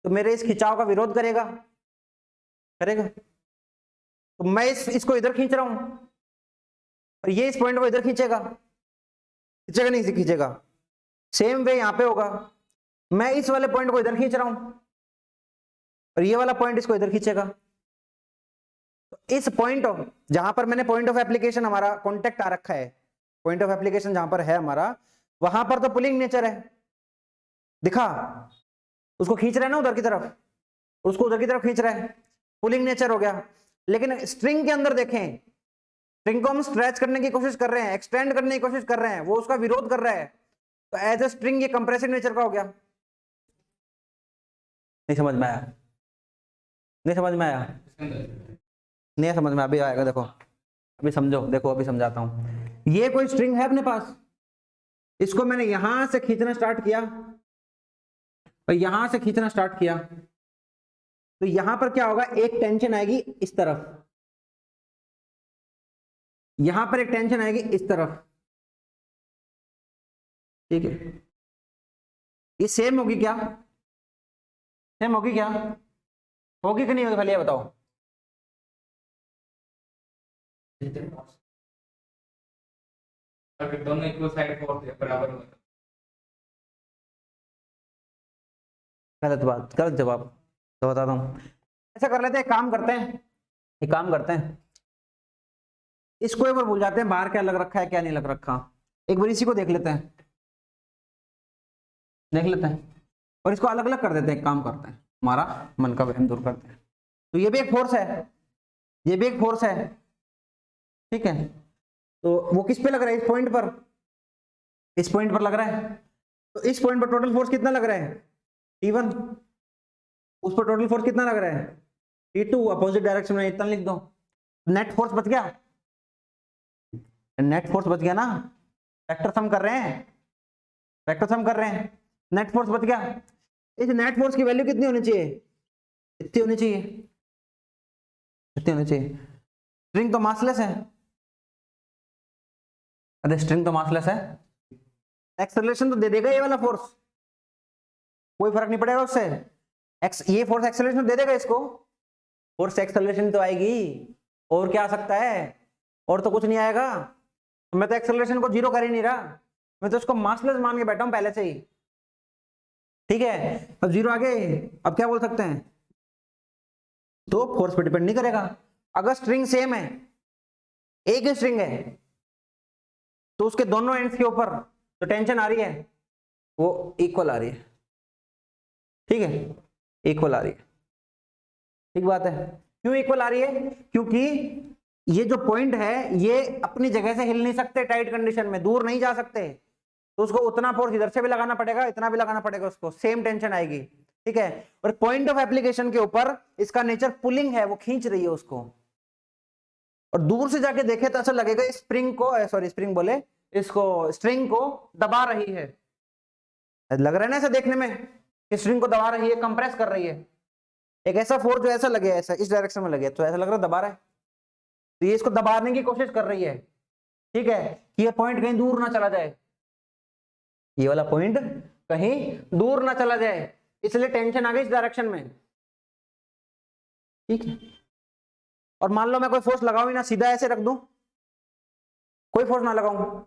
तो मेरे इस खिंचाव का विरोध करेगा, करेगा। तो मैं इसको इधर खींच रहा हूं और ये इस पॉइंट को इधर खींचेगा, खींचेगा नहीं खींचेगा। सेम वे यहां पे होगा, मैं इस वाले पॉइंट को इधर खींच रहा हूं और ये वाला पॉइंट इसको इधर खींचेगा। तो इस पॉइंट ऑफ, जहां पर मैंने पॉइंट ऑफ एप्लीकेशन हमारा कॉन्टेक्ट आ रखा है, पॉइंट ऑफ एप्लीकेशन जहां पर है हमारा, वहां पर तो पुलिंग नेचर है, दिखा, उसको खींच रहा है ना उधर की तरफ, उसको उधर की तरफ खींच रहा है, पुलिंग नेचर हो गया। लेकिन स्ट्रिंग के अंदर देखें, स्ट्रिंग को हम स्ट्रेच करने की कोशिश कर रहे हैं, एक्सटेंड करने की कोशिश कर रहे हैं, वो उसका विरोध कर रहा है, तो एज ए स्ट्रिंग ये कंप्रेसिव नेचर का हो गया। नहीं समझ में आया, नहीं समझ में आया, नहीं समझ में, अभी आएगा देखो, अभी समझो, देखो अभी समझाता हूं। ये कोई स्ट्रिंग है अपने पास, इसको मैंने यहां से खींचना स्टार्ट किया और यहां से खींचना स्टार्ट किया, तो यहां पर क्या होगा, एक टेंशन आएगी इस तरफ, यहां पर एक टेंशन आएगी इस तरफ, ठीक है। ये सेम होगी क्या, सेम होगी क्या, होगी कि नहीं होगी, खाली ये बताओ। अगर दोनों इक्वल साइड फोर्स बराबर हो गलत बात, गलत जवाब। तो बताता हूँ, ऐसा कर लेते हैं, एक काम करते हैं, इसको एक बार भूल जाते हैं बाहर क्या लग रखा है क्या नहीं लग रखा, एक बार इसी को देख लेते हैं, और इसको अलग अलग कर देते हैं, एक काम करते हैं, हमारा मन का वहम दूर करते हैं। तो ये भी एक फोर्स है, ये भी एक फोर्स है, ठीक है। तो वो किस पे लग रहा है, इस पॉइंट पर, इस पॉइंट पर लग रहा है। तो इस पॉइंट पर टोटल फोर्स कितना लग रहा है, T1, उस पर टोटल फोर्स कितना लग रहा है, T2, अपोजिट डायरेक्शन में इतना लिख दो, नेट फोर्स बच गया, नेट फोर्स बच गया ना, वेक्टर सम कर रहे हैं, वेक्टर सम कर रहे हैं, नेट फोर्स बच गया। इस नेट फोर्स की वैल्यू कितनी होनी चाहिए, इतनी होनी चाहिए, इतनी होनी चाहिए। स्ट्रिंग तो मासलेस है, अरे स्ट्रिंग तो मासलेस है, एक्सेलरेशन तो दे देगा ये वाला फोर्स, कोई फर्क नहीं पड़ेगा उससे, ये फोर्स एक्सेलरेशन दे देगा इसको, फोर्स एक्सेलरेशन तो आएगी, और क्या आ सकता है, और तो कुछ नहीं आएगा। तो मैं तो एक्सेलरेशन को जीरो कर ही नहीं रहा, मैं तो उसको मासलेस मान के बैठा हूं पहले से ही, ठीक है। अब जीरो आ गए, अब क्या बोल सकते हैं, तो फोर्स पे डिपेंड नहीं करेगा। अगर स्ट्रिंग सेम है, एक ही स्ट्रिंग है, तो उसके दोनों एंड्स के ऊपर जो टेंशन आ रही है वो इक्वल आ रही है, ठीक है, इक्वल आ रही है, ठीक बात है। क्यों इक्वल आ रही है, क्योंकि ये जो पॉइंट है ये अपनी जगह से हिल नहीं सकते, टाइट कंडीशन में दूर नहीं जा सकते, तो उसको उतना फोर्स इधर से भी लगाना पड़ेगा, इतना भी लगाना पड़ेगा, उसको सेम टेंशन आएगी, ठीक है। और पॉइंट ऑफ एप्लीकेशन के ऊपर इसका नेचर पुलिंग है, वो खींच रही है उसको, और दूर से जाके देखे तो ऐसा लगेगा स्प्रिंग को, सॉरी स्प्रिंग बोले, इसको स्ट्रिंग को दबा रही है, लग रहा है ना ऐसा देखने में, स्ट्रिंग को दबा रही है, कंप्रेस कर रही है। एक ऐसा फोर्स जो ऐसा लगे, ऐसा इस डायरेक्शन में लगे, तो ऐसा लग रहा है दबा रहा है, तो ये इसको दबाने की कोशिश कर रही है, ठीक है, कि ये पॉइंट कहीं दूर ना चला जाए, ये वाला पॉइंट कहीं दूर ना चला जाए, इसलिए टेंशन आ गई इस डायरेक्शन में, ठीक है। और मान लो मैं कोई फोर्स लगाऊं ही ना, सीधा ऐसे रख दूं, कोई फोर्स ना लगाऊं,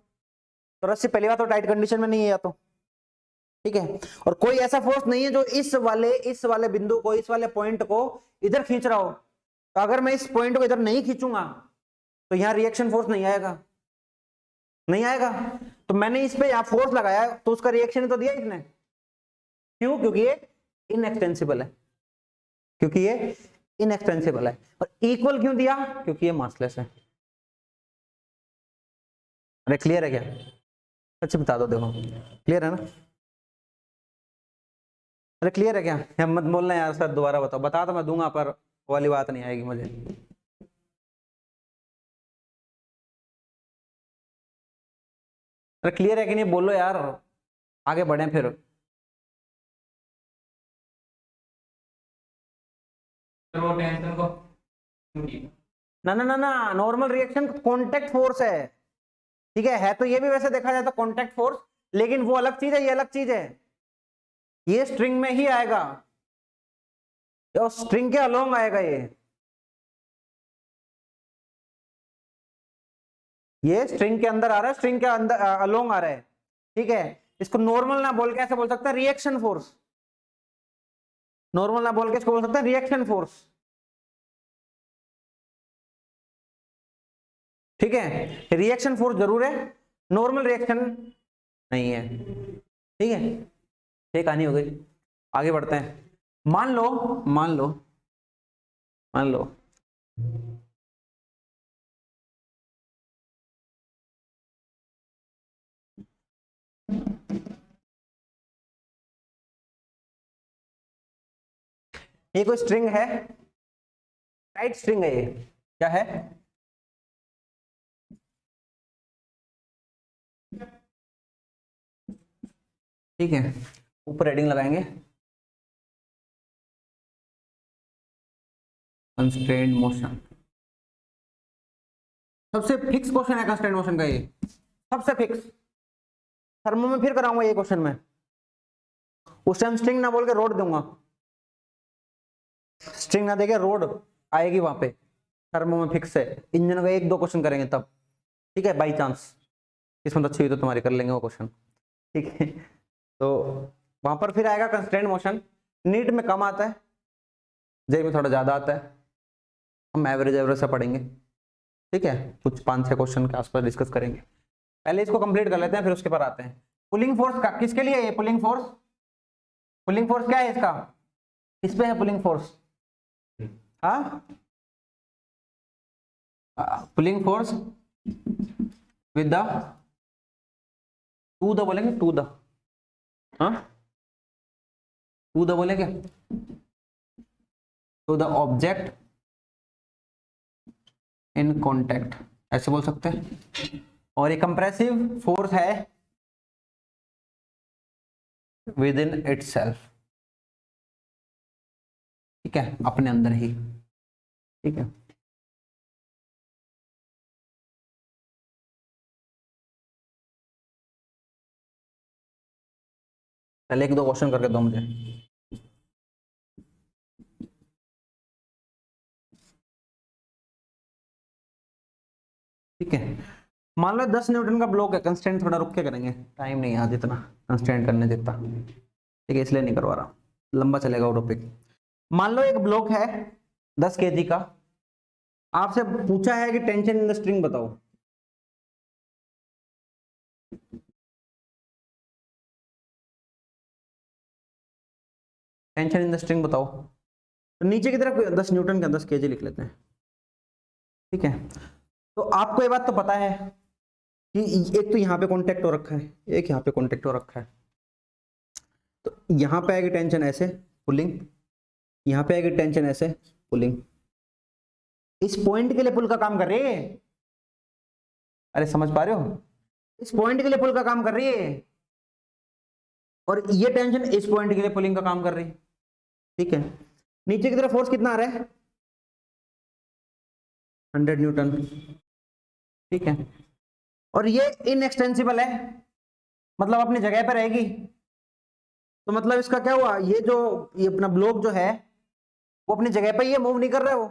तो रस्सी पहली बात तो टाइट कंडीशन में नहीं है या तो, ठीक है, और कोई ऐसा फोर्स नहीं है जो इस वाले बिंदु को, इस वाले पॉइंट को इधर खींच रहा हो। तो अगर मैं इस पॉइंट को इधर नहीं खींचूंगा तो यहां रिएक्शन फोर्स नहीं आएगा, नहीं आएगा। तो मैंने इस पे यहां फोर्स लगाया तो उसका रिएक्शन तो दिया इसने, क्यों, क्योंकि ये इनएक्सटेंसिबल है, क्योंकि ये इनएक्सटेंसिबल है। और इक्वल क्यों दिया, क्योंकि ये मासलेस है। अरे क्लियर है क्या, अच्छा बता दो, देखो क्लियर है ना, अरे क्लियर है क्या, हम मत बोलना यार सर दोबारा बताओ, बता तो मैं दूंगा पर वो वाली बात नहीं आएगी मुझे। अरे क्लियर है कि नहीं बोलो यार, आगे बढ़े फिर। वो टेंशन को ना ना ना ना, नॉर्मल रिएक्शन कॉन्टेक्ट फोर्स है, ठीक है तो ये भी वैसे देखा जाए तो कॉन्टेक्ट फोर्स, लेकिन वो अलग चीज है, ये अलग चीज है, ये स्ट्रिंग में ही आएगा, ये स्ट्रिंग के अलोंग आएगा, ये स्ट्रिंग के अंदर आ रहा है, स्ट्रिंग के अंदर अलोंग आ रहा है, ठीक है। इसको नॉर्मल ना बोल के ऐसे बोल सकता है रिएक्शन फोर्स, नॉर्मल ना बोल के इसको बोल सकते हैं रिएक्शन फोर्स, ठीक है। रिएक्शन फोर्स जरूर है, नॉर्मल रिएक्शन नहीं है, ठीक है। ये कहानी हो गई, आगे बढ़ते हैं। मान लो मान लो मान लो ये कोई स्ट्रिंग है, टाइट स्ट्रिंग है, ये क्या है, ठीक है, ऊपर हेडिंग लगाएंगे कंस्ट्रेंट मोशन। सबसे फिक्स क्वेश्चन है कंस्ट्रेंट मोशन का, ये सबसे फिक्स, थर्मो में फिर कराऊंगा ये क्वेश्चन में, उस टाइम स्ट्रिंग ना बोल के रोड दूंगा, स्ट्रिंग ना देके रोड आएगी वहां पे, थर्मो में फिक्स है। इंजन का एक दो क्वेश्चन करेंगे तब, ठीक है, बाई चांस किस्मत अच्छी हुई तो तुम्हारी कर लेंगे वो क्वेश्चन, ठीक है। तो वहां पर फिर आएगा कंस्ट्रेंट मोशन, नीट में कम आता है, जेई में थोड़ा ज्यादा आता है। हम एवरेज एवरेज से पढ़ेंगे, ठीक है, कुछ 5-6 क्वेश्चन के आसपास डिस्कस करेंगे। पहले इसको कंप्लीट कर लेते हैं, फिर उसके पर आते हैं। पुलिंग फोर्स का किसके लिए है? पुलिंग फोर्स, पुलिंग फोर्स क्या है इसका? किस पे है पुलिंग फोर्स? हाँ, pulling force with the, to the बोलेंगे, टू द, हाँ टू द बोलेंगे, to the object in contact, ऐसे बोल सकते हैं। और ये कंप्रेसिव फोर्स है विद इन इटसेल्फ, ठीक है, अपने अंदर ही, ठीक है। पहले 1-2 क्वेश्चन करके दो मुझे। ठीक है, मान लो 10 न्यूटन का ब्लॉक है, कंस्टेंट थोड़ा रुक के करेंगे, टाइम नहीं है आज इतना कंस्टेंट करने जितना, ठीक है, इसलिए नहीं करवा रहा, लंबा चलेगा वो टॉपिक। मान लो एक ब्लॉक है 10 kg का, आपसे पूछा है कि टेंशन इन द स्ट्रिंग बताओ। टेंशन इन द स्ट्रिंग बताओ, तो नीचे की तरफ 10 न्यूटन का 10 kg लिख लेते हैं, ठीक है। तो आपको ये बात तो पता है कि एक तो यहाँ पे कॉन्टेक्ट हो रखा है, एक यहाँ पे कॉन्टेक्ट हो रखा है, तो यहाँ पे आएगी टेंशन ऐसे पुलिंग, यहाँ पे आएगी टेंशन ऐसे पुलिंग, इस पॉइंट के लिए पुल का काम कर रही है। अरे समझ पा रहे हो, इस पॉइंट के लिए पुल का काम कर रही है, और ये टेंशन इस पॉइंट के लिए पुलिंग का काम कर रही है, ठीक है। नीचे की तरफ फोर्स कितना आ रहा है? 100 न्यूटन, ठीक है। और ये इनएक्सटेंसिबल है, मतलब अपनी जगह पर रहेगी, तो मतलब इसका क्या हुआ, ये अपना ब्लॉक जो है वो अपनी जगह पे ही है, मूव नहीं कर रहा है। वो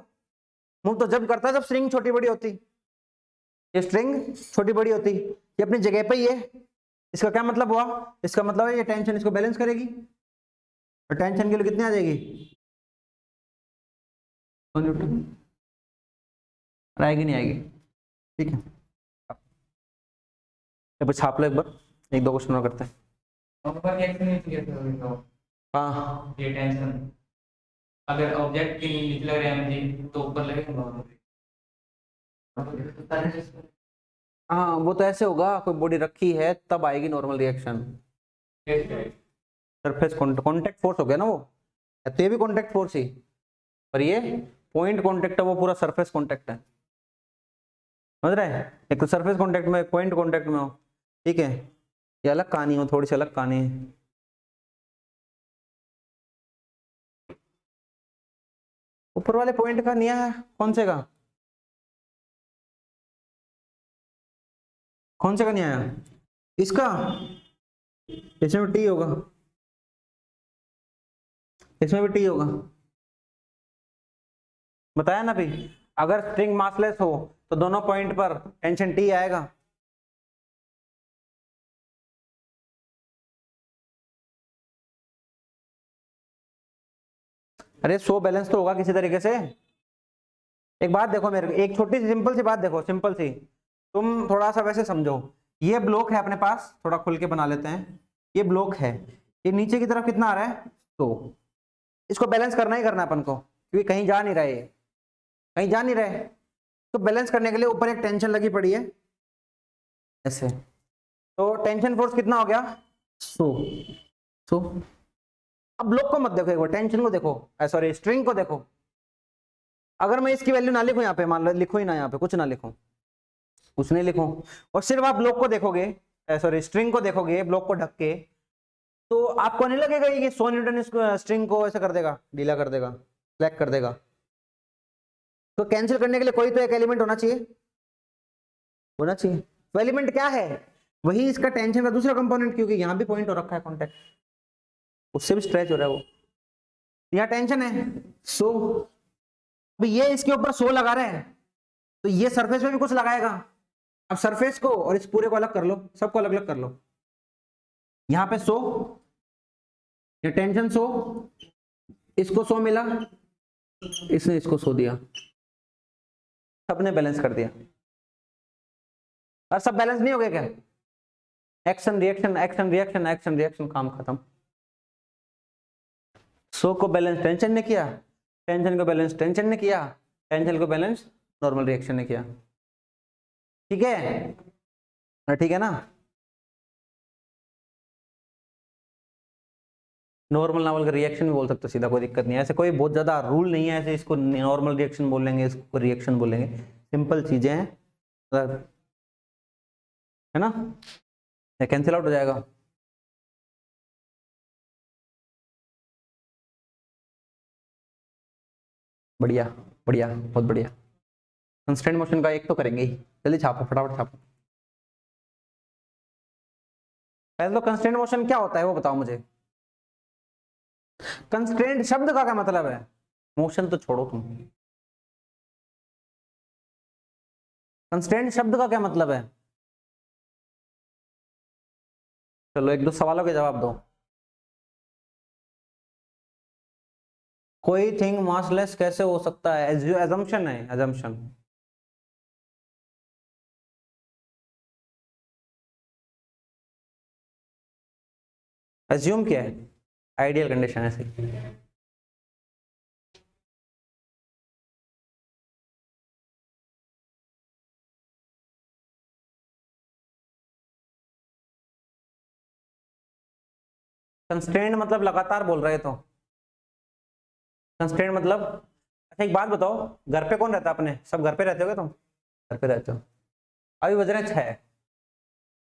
मूव तो जब करता है जब स्ट्रिंग छोटी बड़ी होती, ये स्ट्रिंग छोटी बड़ी होती, ये अपनी जगह पे ही है। इसका क्या मतलब हुआ? इसका मतलब है ये टेंशन इसको बैलेंस करेगी, और टेंशन के लिए कितनी आ जाएगी? 100 न्यूटन। आएगी नहीं आएगी? ठीक है, छाप लो एक बार, 1-2 क्वेश्चन और करते हैं। हाँ, ये टेंशन अगर ऑब्जेक्ट के नीचे लग रहा है तो ऊपर लगेगा। हाँ वो तो ऐसे होगा, कोई बॉडी रखी है तब आएगी normal reaction, surface contact force हो गया ना वो, तो ये भी कॉन्टेक्ट फोर्स ही, पर ये पॉइंट कॉन्टेक्ट है, वो पूरा सरफेस कॉन्टेक्ट है, समझ रहे हैं? एक तो सरफेस कॉन्टेक्ट में, एक पॉइंट कॉन्टेक्ट में हो, ठीक है। ये अलग कहानी हो, थोड़ी सी अलग कहानी है। ऊपर वाले पॉइंट का नहीं है, कौन से का, कौन से का नहीं आया? इसका, इसमें भी टी होगा, इसमें भी टी होगा, बताया ना भी। अगर स्ट्रिंग मासलेस हो तो दोनों पॉइंट पर टेंशन टी आएगा। अरे 100 बैलेंस तो होगा किसी तरीके से। एक बात देखो मेरे को, एक छोटी सी सिंपल सी बात देखो, सिंपल सी, तुम थोड़ा सा वैसे समझो, ये ब्लॉक है अपने पास, थोड़ा खुल के बना लेते हैं, ये ब्लॉक है, ये नीचे की तरफ कितना आ रहा है? तो इसको बैलेंस करना ही करना है अपन को, क्योंकि कहीं जा नहीं रहे, कहीं जा नहीं रहे, तो बैलेंस करने के लिए ऊपर एक टेंशन लगी पड़ी है ऐसे, तो टेंशन फोर्स कितना हो गया? 100। अब ब्लॉक को मत देखो, एक बार टेंशन को देखो, सॉरी स्ट्रिंग को देखो। अगर मैं इसकी वैल्यू ना लिखूं यहाँ पे, मान लो लिखूं ही ना, यहाँ पे कुछ ना लिखूं, कुछ नहीं लिखूं, और सिर्फ आप ब्लॉक को देखोगे, सॉरी स्ट्रिंग को देखोगे ब्लॉक को ढक के, तो आपको नहीं लगेगा कि 100 न्यूटन इसको स्ट्रिंग को ऐसा कर देगा, ढीला कर देगा, फ्लैट कर देगा। तो कैंसिल करने के लिए कोई तो एक एलिमेंट होना चाहिए, होना चाहिए। तो एलिमेंट क्या है? वही इसका टेंशन का दूसरा कंपोनेंट, क्योंकि यहाँ भी पॉइंट हो रखा है कॉन्टेक्ट, उससे भी स्ट्रेच हो रहा है वो, यहाँ टेंशन है 100, अब ये इसके ऊपर 100 लगा रहे हैं, तो ये सरफेस में भी कुछ लगाएगा। अब सरफेस को और इस पूरे को अलग कर लो, सबको अलग अलग कर लो, यहाँ पे 100, ये टेंशन 100, इसको 100 मिला, इसने इसको 100 दिया, सबने बैलेंस कर दिया। और सब बैलेंस नहीं हो गया क्या? Action reaction action reaction action reaction, काम खत्म। 100 को बैलेंस टेंशन ने किया, टेंशन को बैलेंस टेंशन ने किया, टेंशन को बैलेंस नॉर्मल रिएक्शन ने किया। ठीक है, ठीक है ना? नॉर्मल नॉर्मल का रिएक्शन भी बोल सकते हो सीधा, कोई दिक्कत नहीं है। ऐसे कोई बहुत ज्यादा रूल नहीं है ऐसे इसको नॉर्मल रिएक्शन बोलेंगे, इसको रिएक्शन बोलेंगे, सिंपल चीजें हैं, है ना? कैंसिल आउट हो जाएगा। बढ़िया बढ़िया, बहुत बढ़िया। कंस्ट्रेंट मोशन का एक तो करेंगे ही, जल्दी छापो, फटाफट छापो। पहले तो कंस्ट्रेंट मोशन क्या होता है वो बताओ मुझे। कंस्ट्रेंट शब्द का क्या मतलब है? मोशन तो छोड़ो तुम, कंस्ट्रेंट शब्द का क्या मतलब है? चलो एक दो सवालों के जवाब दो। कोई थिंग मासलेस कैसे हो सकता है? एजम्पशन है, एजम्पशन। एज्यूम क्या है? आइडियल कंडीशन ऐसी। कंस्ट्रेंट मतलब लगातार बोल रहे तो कंस्ट्रेंट मतलब। अच्छा एक बात बताओ, घर पे कौन रहता है अपने? सब घर पे रहते हो क्या तुम? घर पे रहते हो। अभी बज रहे हैं 6,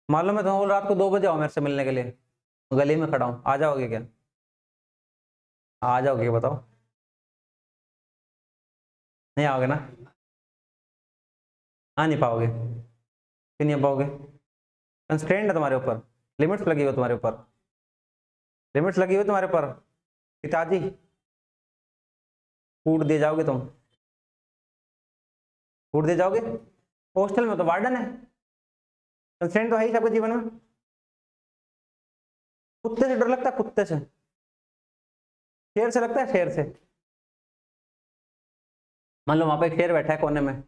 मालूम है तुम्हें बोल रात को 2 बजे आओ मेरे से मिलने के लिए, गली में खड़ा हूं, आ जाओगे क्या? आ जाओगे बताओ? नहीं आओगे ना? आ नहीं पाओगे, क्यों नहीं आ पाओगे? कंस्ट्रेंट है तुम्हारे ऊपर, लिमिट्स लगी हुई तुम्हारे ऊपर, लिमिट्स लगी हुई तुम्हारे ऊपर। पिताजी फूड दे जाओगे तुम? फूड दे जाओगे? हॉस्टल में तो वार्डन है, कंस्ट्रेंट तो है ही सबके जीवन में। कुत्ते से डर लगता है? कुत्ते से? शेर से लगता है? शेर से? मान लो वहां पे एक शेर बैठा है कोने में,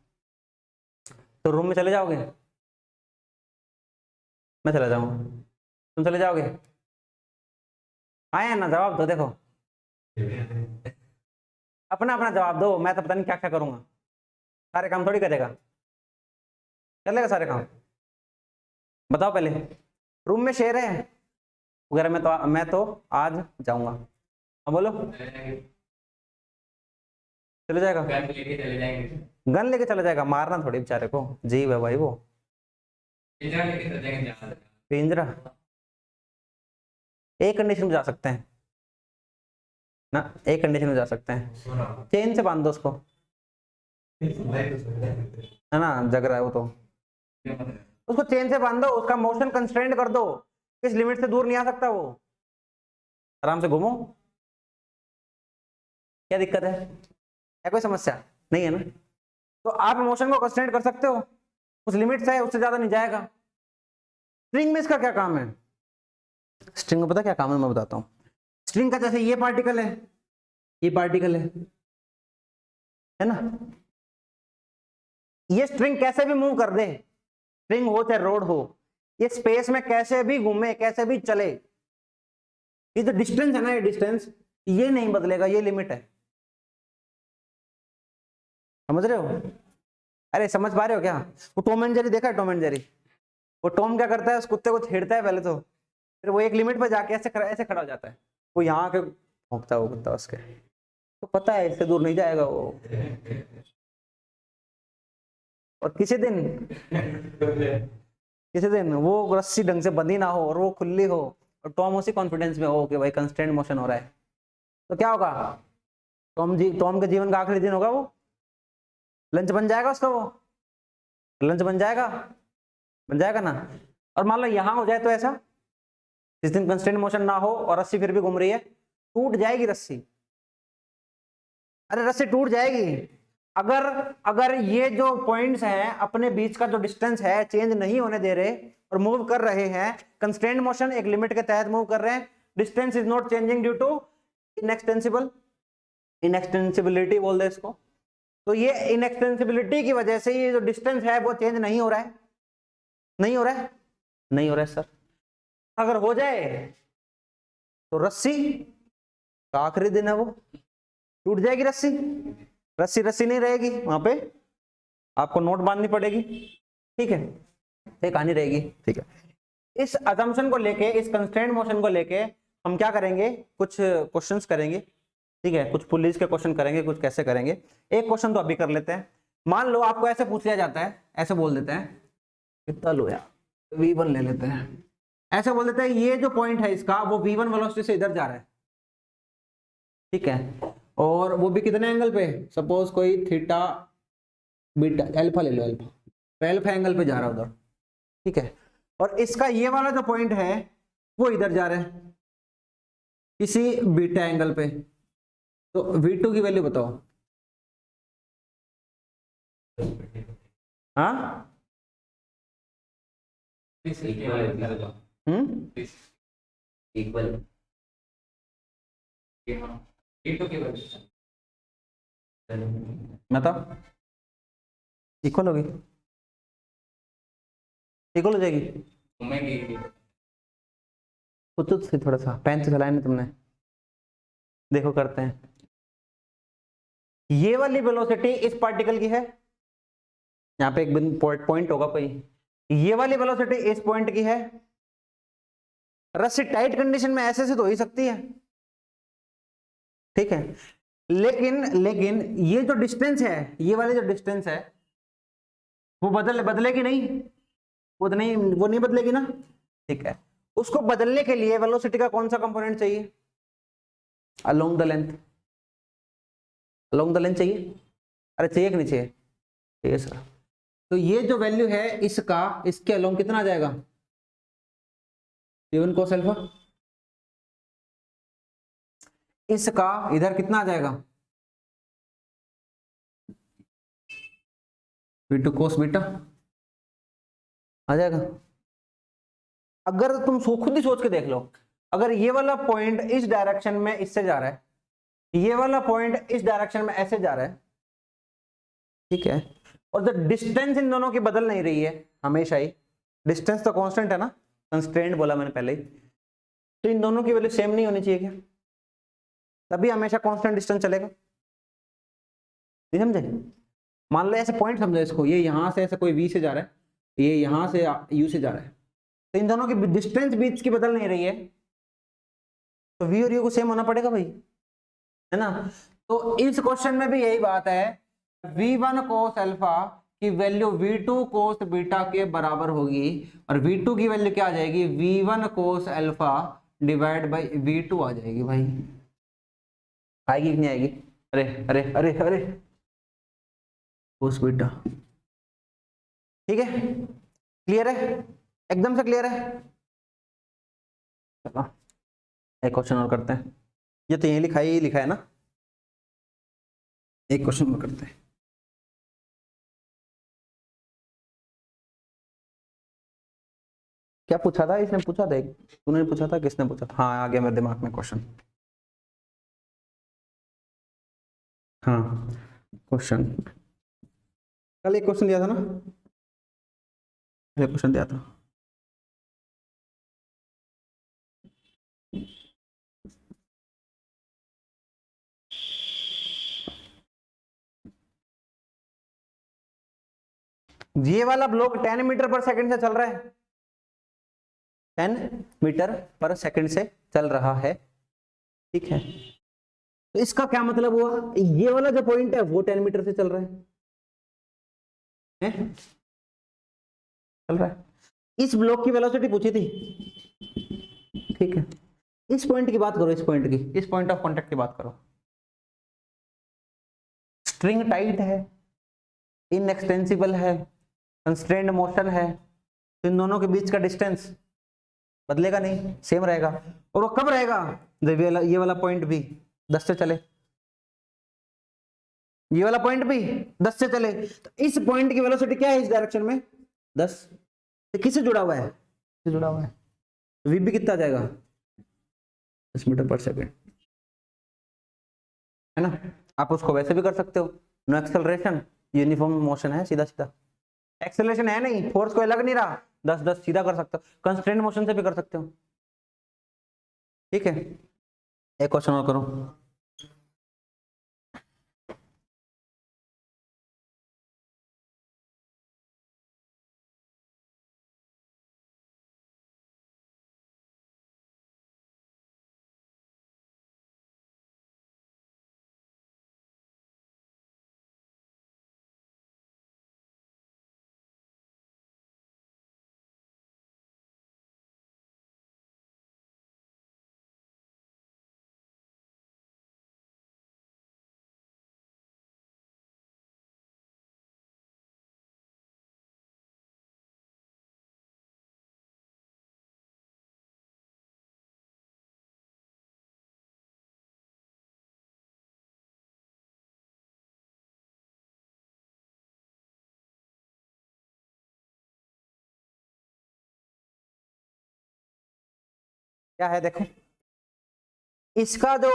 तो रूम में चले जाओगे? मैं चला जाऊंगा, तुम चले जाओगे? आए ना, जवाब दो। देखो अपना अपना जवाब दो, मैं तो पता नहीं क्या क्या करूंगा, सारे काम थोड़ी करेगा, चलेगा सारे काम? बताओ पहले। रूम में शेर है वगैरह, मैं तो आज जाऊंगा। अब बोलो, चले जाएगा? गन लेके चले जाएंगे, गन लेके चला जाएगा? मारना थोड़ी बेचारे को, जीव है भाई वो। पिंजरा लेके चले जाएंगे जहाँ तक। पिंजरा एक कंडीशन में जा सकते हैं ना, एक कंडीशन में जा सकते हैं, चेन से बांध दो उसको, है ना? जग रहा है वो तो, उसको चेन से बांध दो, उसका मोशन कंस्ट्रेंट कर दो, किस लिमिट से दूर नहीं आ सकता वो, आराम से घूमो। क्या दिक्कत है कोई समस्या नहीं है ना? तो आप मोशन को कंस्ट्रेंट कर सकते हो, उस लिमिट से, उससे ज्यादा नहीं जाएगा। स्ट्रिंग में इसका क्या काम है? स्ट्रिंग में पता क्या काम है, मैं बताता हूँ। स्ट्रिंग का जैसे ये पार्टिकल है, ये पार्टिकल है ना? ये स्ट्रिंग कैसे भी मूव कर दे, स्ट्रिंग हो चाहे रोड हो, ये स्पेस में कैसे भी घूमे, कैसे भी चले, ये जो डिस्टेंस है ना, ये डिस्टेंस ये नहीं बदलेगा, ये लिमिट है। समझ रहे हो? अरे समझ पा रहे हो क्या? वो टॉम एंड जेरी देखा है? टॉम एंड जेरी, वो टॉम क्या करता है, उस कुत्ते को छेड़ता है पहले तो, फिर वो एक लिमिट पर जाके ऐसे खड़ा हो जाता है, वो यहाँ के भौंकता है वो कुत्ता उसके, तो पता है इससे दूर नहीं जाएगा वो। और किसी दिन वो रस्सी ढंग से बंधी ना हो और वो खुली हो, और टॉम उसी कॉन्फिडेंस में हो कि भाई कंस्टेंट मोशन हो रहा है, तो क्या होगा? टॉम के जीवन का आखिरी दिन होगा, वो लंच बन जाएगा उसका, वो लंच बन जाएगा ना। और मान लो यहाँ हो जाए तो ऐसा, जिस दिन कंस्टेंट मोशन ना हो और रस्सी फिर भी घूम रही है, टूट जाएगी रस्सी। अरे रस्सी टूट जाएगी अगर ये जो पॉइंट्स हैं अपने बीच का जो डिस्टेंस है चेंज नहीं होने दे रहे और मूव कर रहे हैं, कंस्ट्रेंट मोशन एक लिमिट के तहत मूव कर रहे हैं, distance is not changing due to inextensible inextensibility बोल दे इसको। तो ये इनएक्सटेंसिबिलिटी की वजह से ये जो डिस्टेंस है वो चेंज नहीं हो रहा है, नहीं हो रहा है, नहीं हो रहा है सर। अगर हो जाए तो रस्सी का आखिरी दिन है वो टूट जाएगी रस्सी, रस्सी रस्सी नहीं रहेगी वहां पे, आपको नोट बांधनी पड़ेगी, ठीक है, ये कहानी रहेगी, ठीक है। इस असम्पशन को लेके, इस कंस्ट्रेंट मोशन को लेके हम क्या करेंगे, कुछ क्वेश्चंस करेंगे, ठीक है, कुछ पुलिस के क्वेश्चन करेंगे, कुछ कैसे करेंगे। एक क्वेश्चन तो अभी कर लेते हैं। मान लो आपको ऐसे पूछ लिया जाता है, ऐसे बोल देते हैं, कितना लो यार, V1 ले लेते हैं, ऐसे बोल देते हैं ये जो पॉइंट है इसका वो V1 वेलोसिटी से इधर जा रहा है, ठीक है, और वो भी कितने एंगल पे, सपोज कोई थीटा बीटा अल्फा ले लो, अल्फा एंगल पे जा रहा है उधर, ठीक है, और इसका ये वाला जो पॉइंट है वो इधर जा रहा है किसी बीटा एंगल पे। तो V2 की वैल्यू बताओ। हाँ इक्वल बताओ, इक्वल होगी, इक्वल हो जाएगी, कुछ तो थोड़ा सा पेन से चलाया नहीं तुमने, देखो करते हैं। ये वाली वेलोसिटी इस पार्टिकल की है, यहाँ पे एक पॉइंट होगा कोई, ये वाली वेलोसिटी इस पॉइंट की है। रस्सी टाइट कंडीशन में ऐसे से तो हो ही सकती है, ठीक है, लेकिन ये जो डिस्टेंस है, ये वाली जो डिस्टेंस है वो बदलेगी नहीं, वो नहीं बदलेगी ना, ठीक है। उसको बदलने के लिए वेलोसिटी का कौन सा कंपोनेंट चाहिए, along the length, along the length चाहिए, अरे चाहिए कि नहीं चाहिए, चाहिए सर। तो ये जो वैल्यू है इसका, इसके अलोंग कितना आ जाएगा, V1 cos अल्फा, इसका इधर कितना आ जाएगा, V2 cos बीटा आ जाएगा। अगर तुम खुद ही सोच के देख लो, अगर ये वाला पॉइंट इस डायरेक्शन में इससे जा रहा है, ये वाला पॉइंट इस डायरेक्शन में ऐसे जा रहा है, ठीक है, और द डिस्टेंस इन दोनों की बदल नहीं रही है हमेशा ही, डिस्टेंस तो कांस्टेंट है ना, कंस्ट्रेंट बोला मैंने पहले ही, तो इन दोनों की वैल्यू सेम नहीं होनी चाहिए क्या, तभी हमेशा कांस्टेंट डिस्टेंस चलेगा, नहीं समझे। मान लो ऐसे पॉइंट समझो इसको, ये यहां से ऐसे कोई V से जा रहा है, ये यहां से U से जा रहा है, तो इन दोनों की डिस्टेंस बीच की बदल नहीं रही है, तो V और U को सेम होना पड़ेगा भाई, है ना। तो इस क्वेश्चन में भी यही बात है, V1 cos अल्फा की वैल्यू V2 cos बीटा के बराबर होगी, और V2 की वैल्यू क्या आ जाएगी, V1 cos alpha divide by V2 आ जाएगी भाई, आएगी कि नहीं आएगी, अरे अरे अरे अरे cos बीटा, ठीक है, क्लियर है, एकदम से क्लियर है। चलो एक क्वेश्चन और करते हैं, ये तो यही लिखा है ना, एक क्वेश्चन और करते हैं। क्या पूछा था इसने, पूछा था तूने पूछा था, किसने पूछा था, हाँ आ गया मेरे दिमाग में क्वेश्चन, हाँ क्वेश्चन, कल एक क्वेश्चन दिया था ना, एक क्वेश्चन दिया था, ये वाला ब्लॉक 10 मीटर पर सेकंड से चल रहा है, 10 मीटर पर सेकंड से चल रहा है, ठीक है, तो इसका क्या मतलब हुआ, ये वाला जो पॉइंट है वो 10 मीटर से चल रहा है? चल रहा है, इस ब्लॉक की वेलोसिटी पूछी थी, ठीक है, इस पॉइंट की बात करो, इस पॉइंट की, इस पॉइंट ऑफ कांटेक्ट की बात करो, स्ट्रिंग टाइट है, इनएक्सटेंसिबल है, कंस्ट्रेंड मोशन है, तो इन दोनों के बीच का डिस्टेंस बदलेगा नहीं, सेम रहेगा, और वो कब रहेगा, जब ये वाला पॉइंट भी 10 से चले, ये वाला पॉइंट भी 10 से चले, तो इस पॉइंट की वेलोसिटी क्या है इस डायरेक्शन में 10, तो किससे जुड़ा हुआ है, किससे जुड़ा हुआ है, वी भी कितना आ जाएगा 10 मीटर पर सेकंड, है ना। आप उसको वैसे भी कर सकते हो, नो एक्सेलरेशन, यूनिफॉर्म मोशन है, सीधा सीधा। एक्सेलरेशन है नहीं, फोर्स कोई लग नहीं रहा, 10-10 सीधा कर सकते हो। कंस्ट्रेंट मोशन से भी कर सकते हो। ठीक है, एक क्वेश्चन और करो। क्या है देखो, इसका जो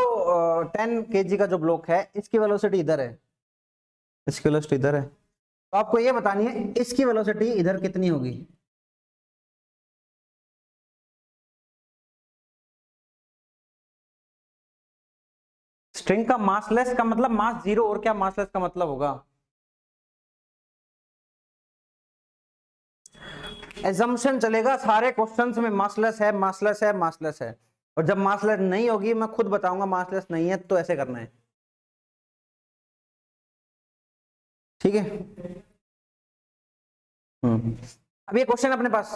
10 kg का जो ब्लॉक है, इसकी वेलोसिटी इधर है, इसकी वेलोसिटी इधर है, तो आपको ये बतानी है इसकी वेलोसिटी इधर कितनी होगी। स्ट्रिंग का मासलेस का मतलब मास जीरो, और क्या मासलेस का मतलब होगा। एजम्पशन चलेगा सारे क्वेश्चंस में, मासलेस है, मासलेस है, मासलेस है। और जब मासलेस नहीं होगी, मैं खुद बताऊंगा मासलेस नहीं है, तो ऐसे करना है। ठीक है। अब ये क्वेश्चन अपने पास,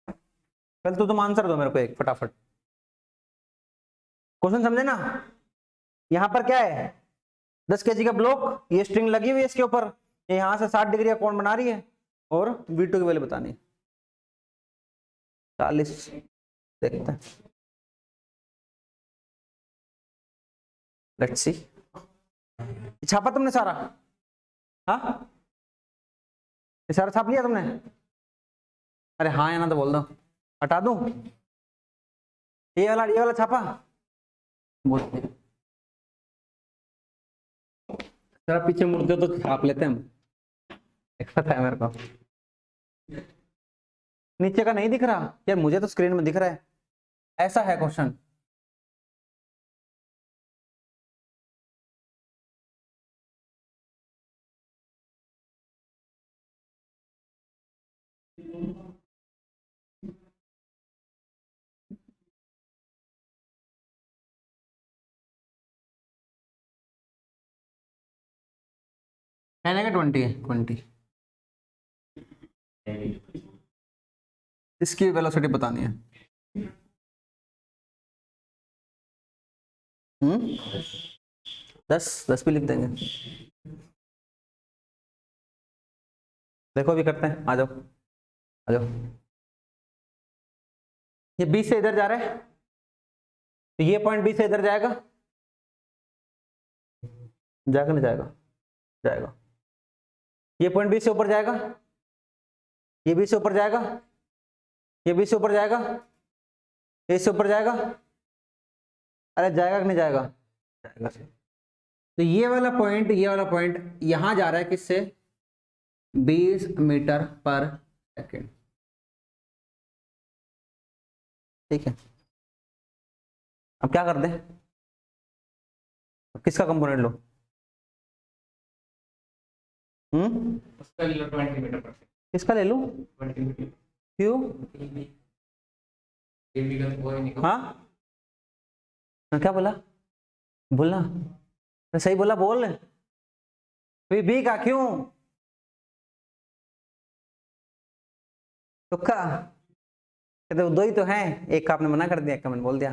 पहले तो तुम आंसर दो मेरे को एक फटाफट। क्वेश्चन समझे ना। यहां पर क्या है, 10 kg का ब्लॉक, ये स्ट्रिंग लगी हुई है इसके ऊपर, ये यहां से 60 डिग्री का कोण बना रही है, और V2 की वैल्यू बतानी है 40। देखते हैं, लेट्स सी। छापा तुमने सारा? हाँ, ये सारा छाप लिया तुमने? अरे हाँ या ना तो बोल दो, हटा दूं ये वाला छापा? बोल जरा पीछे मुड़ दो तो छाप लेते हैं हम, पता है मेरे को। नीचे का नहीं दिख रहा यार, मुझे तो स्क्रीन में दिख रहा है। ऐसा है क्वेश्चन, है ना, 20 इसकी वेलोसिटी बतानी है। 10 भी लिख देंगे। देखो अभी करते हैं, आ जाओ आ जाओ। ये 20 से इधर जा रहा है, तो ये पॉइंट 20 से इधर जाएगा, जाएगा नहीं जाएगा? जाएगा। ये पॉइंट 20 से ऊपर जाएगा, ये 20 से ऊपर जाएगा, ये 20 से ऊपर जाएगा, ये इससे ऊपर जाएगा। अरे जाएगा कि नहीं जाएगा? जाएगा। तो ये वाला पॉइंट, ये वाला पॉइंट यहां जा रहा है किससे? 20 मीटर पर सेकेंड। ठीक है, अब क्या कर दें, अब किसका कंपोनेंट लो? उसका ले लो 20 मीटर पर किसका ले लूं? 20 मीटर। क्यों? ये भी का कोई नहीं। हाँ, मैं क्या बोला, बोलना, मैं सही बोला, बोल। बी का क्यों? तुक्का, तो दो ही तो हैं, एक का आपने मना कर दिया, एक का मैंने बोल दिया।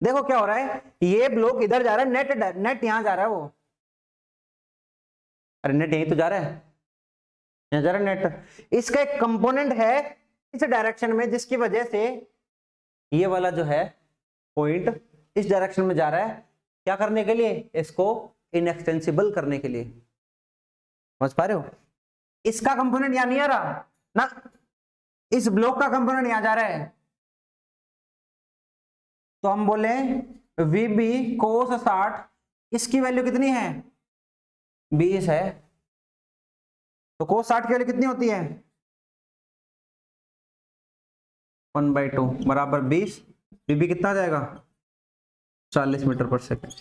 देखो क्या हो रहा है, ये ब्लॉक इधर जा रहा है, नेट यहां जा रहा है वो। अरे नेट यहीं तो जा रहा है, यहां जा रहा है नेट। इसका एक कंपोनेंट है इस डायरेक्शन में, जिसकी वजह से ये वाला जो है पॉइंट इस डायरेक्शन में जा रहा है। क्या करने के लिए? इसको इनएक्सटेंसिबल करने के लिए। समझ पा रहे हो? इसका कंपोनेंट यहां नहीं आ रहा ना, इस ब्लॉक का कंपोनेंट यहां जा रहा है, तो हम बोले वी बी कोस 60 इसकी वैल्यू कितनी है 20 है, तो cos 60 की वैल्यू कितनी होती है 1/2 बराबर 20। बीबी कितना आ जाएगा 40 मीटर पर सेकंड।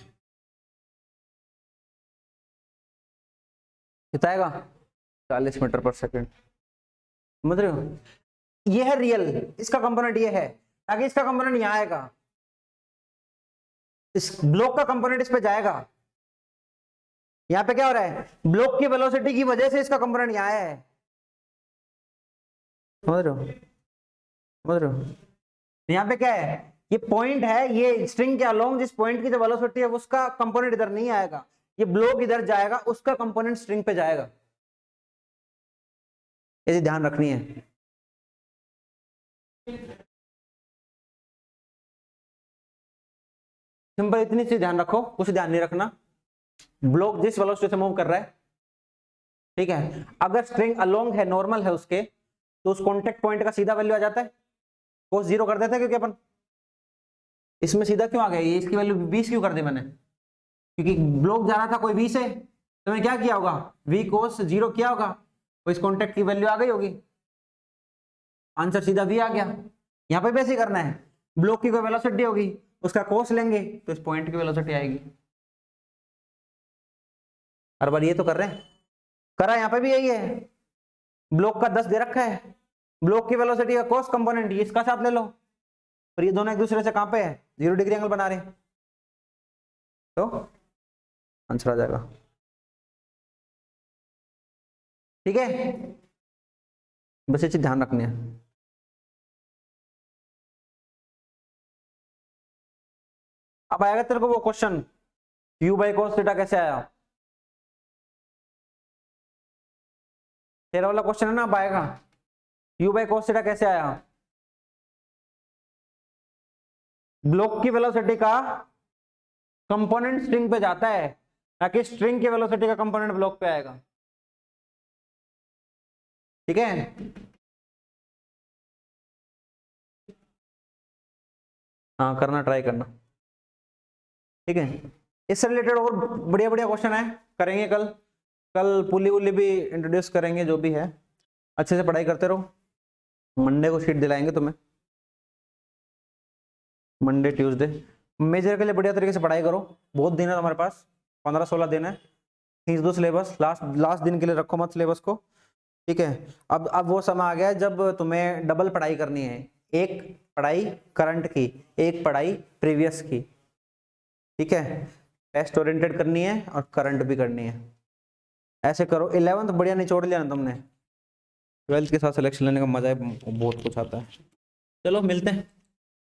कितना आएगा 40 मीटर पर सेकंड। समझ रहे हो, ये है रियल, इसका कंपोनेंट ये है, ताकि इसका कंपोनेंट यहां आएगा, इस ब्लॉक का कंपोनेंट इस पे जाएगा। यहां पे क्या हो रहा है, ब्लॉक की वेलोसिटी की वजह से इसका कंपोनेंट यहां आया है। समझ रहे हो, समझ रहे हो, यहां पे क्या है, ये पॉइंट है, ये स्ट्रिंग के अलोंग जिस पॉइंट की जो वेलोसिटी है उसका कंपोनेंट इधर नहीं आएगा, ये ब्लॉक इधर जाएगा, उसका कंपोनेंट स्ट्रिंग पे जाएगा। ये ध्यान रखनी है। सिंपल इतनी चीज ध्यान रखो, कुछ ध्यान नहीं रखना। ब्लॉक जिस वेलोसिटी से मूव कर रहा है, ठीक है, अगर स्ट्रिंग अलोंग है, नॉर्मल है उसके, तो उस कॉन्टेक्ट पॉइंट का सीधा वैल्यू आ जाता है, cos 0 कर देते हैं, क्योंकि अपन इसमें सीधा क्यों आ गया, ये इसकी वैल्यू 20 क्यों कर दी मैंने, क्योंकि ब्लॉक जा रहा था कोई 20 से, तो मैंने क्या किया होगा v cos 0 किया होगा, तो इस कॉन्टेक्ट की वैल्यू आ गई होगी, आंसर सीधा v आ गया। यहां पे भी ऐसे ही करना है, ब्लॉक की कोई वेलोसिटी होगी, उसका कोस लेंगे तो इस पॉइंट की वेलोसिटी आएगी। हर बार ये तो कर रहे हैं, करा यहाँ पे भी यही है, ब्लॉक का 10 दे रखा है, ब्लॉक की वेलोसिटी का कोस कंपोनेंट ये इसका साथ ले लो, और ये दोनों एक दूसरे से कहां पे है 0 डिग्री एंगल बना रहे हैं, तो आंसर आ जाएगा। ठीक है, बस ये चीज ध्यान रखनी है। अब आएगा तेरे को वो क्वेश्चन, u/cos थीटा कैसे आया, तेरा वाला क्वेश्चन है ना, अब आएगा u/cos थीटा कैसे आया। ब्लॉक की वेलोसिटी का कंपोनेंट स्ट्रिंग पे जाता है, ताकि स्ट्रिंग की वेलोसिटी का कंपोनेंट ब्लॉक पे आएगा। ठीक है, हाँ करना, ट्राई करना। ठीक है, इससे रिलेटेड और बढ़िया बढ़िया क्वेश्चन है, करेंगे कल। कल पुली वुली भी इंट्रोड्यूस करेंगे, जो भी है अच्छे से पढ़ाई करते रहो। मंडे को शीट दिलाएंगे तुम्हें, मंडे ट्यूसडे। मेजर के लिए बढ़िया तरीके से पढ़ाई करो, बहुत दिन है तुम्हारे पास, 15-16 दिन है, खींच दो सिलेबस, लास्ट दिन के लिए रखो मत सिलेबस को। ठीक है, अब वो समय आ गया है जब तुम्हें डबल पढ़ाई करनी है, एक पढ़ाई करंट की, एक पढ़ाई प्रीवियस की। ठीक है, टेस्ट ओरिएंटेड करनी है और करंट भी करनी है, ऐसे करो। 11th बढ़िया निचोड़ लिया ना तुमने, 12th के साथ सिलेक्शन लेने का मजा है, बहुत कुछ आता है। चलो मिलते हैं।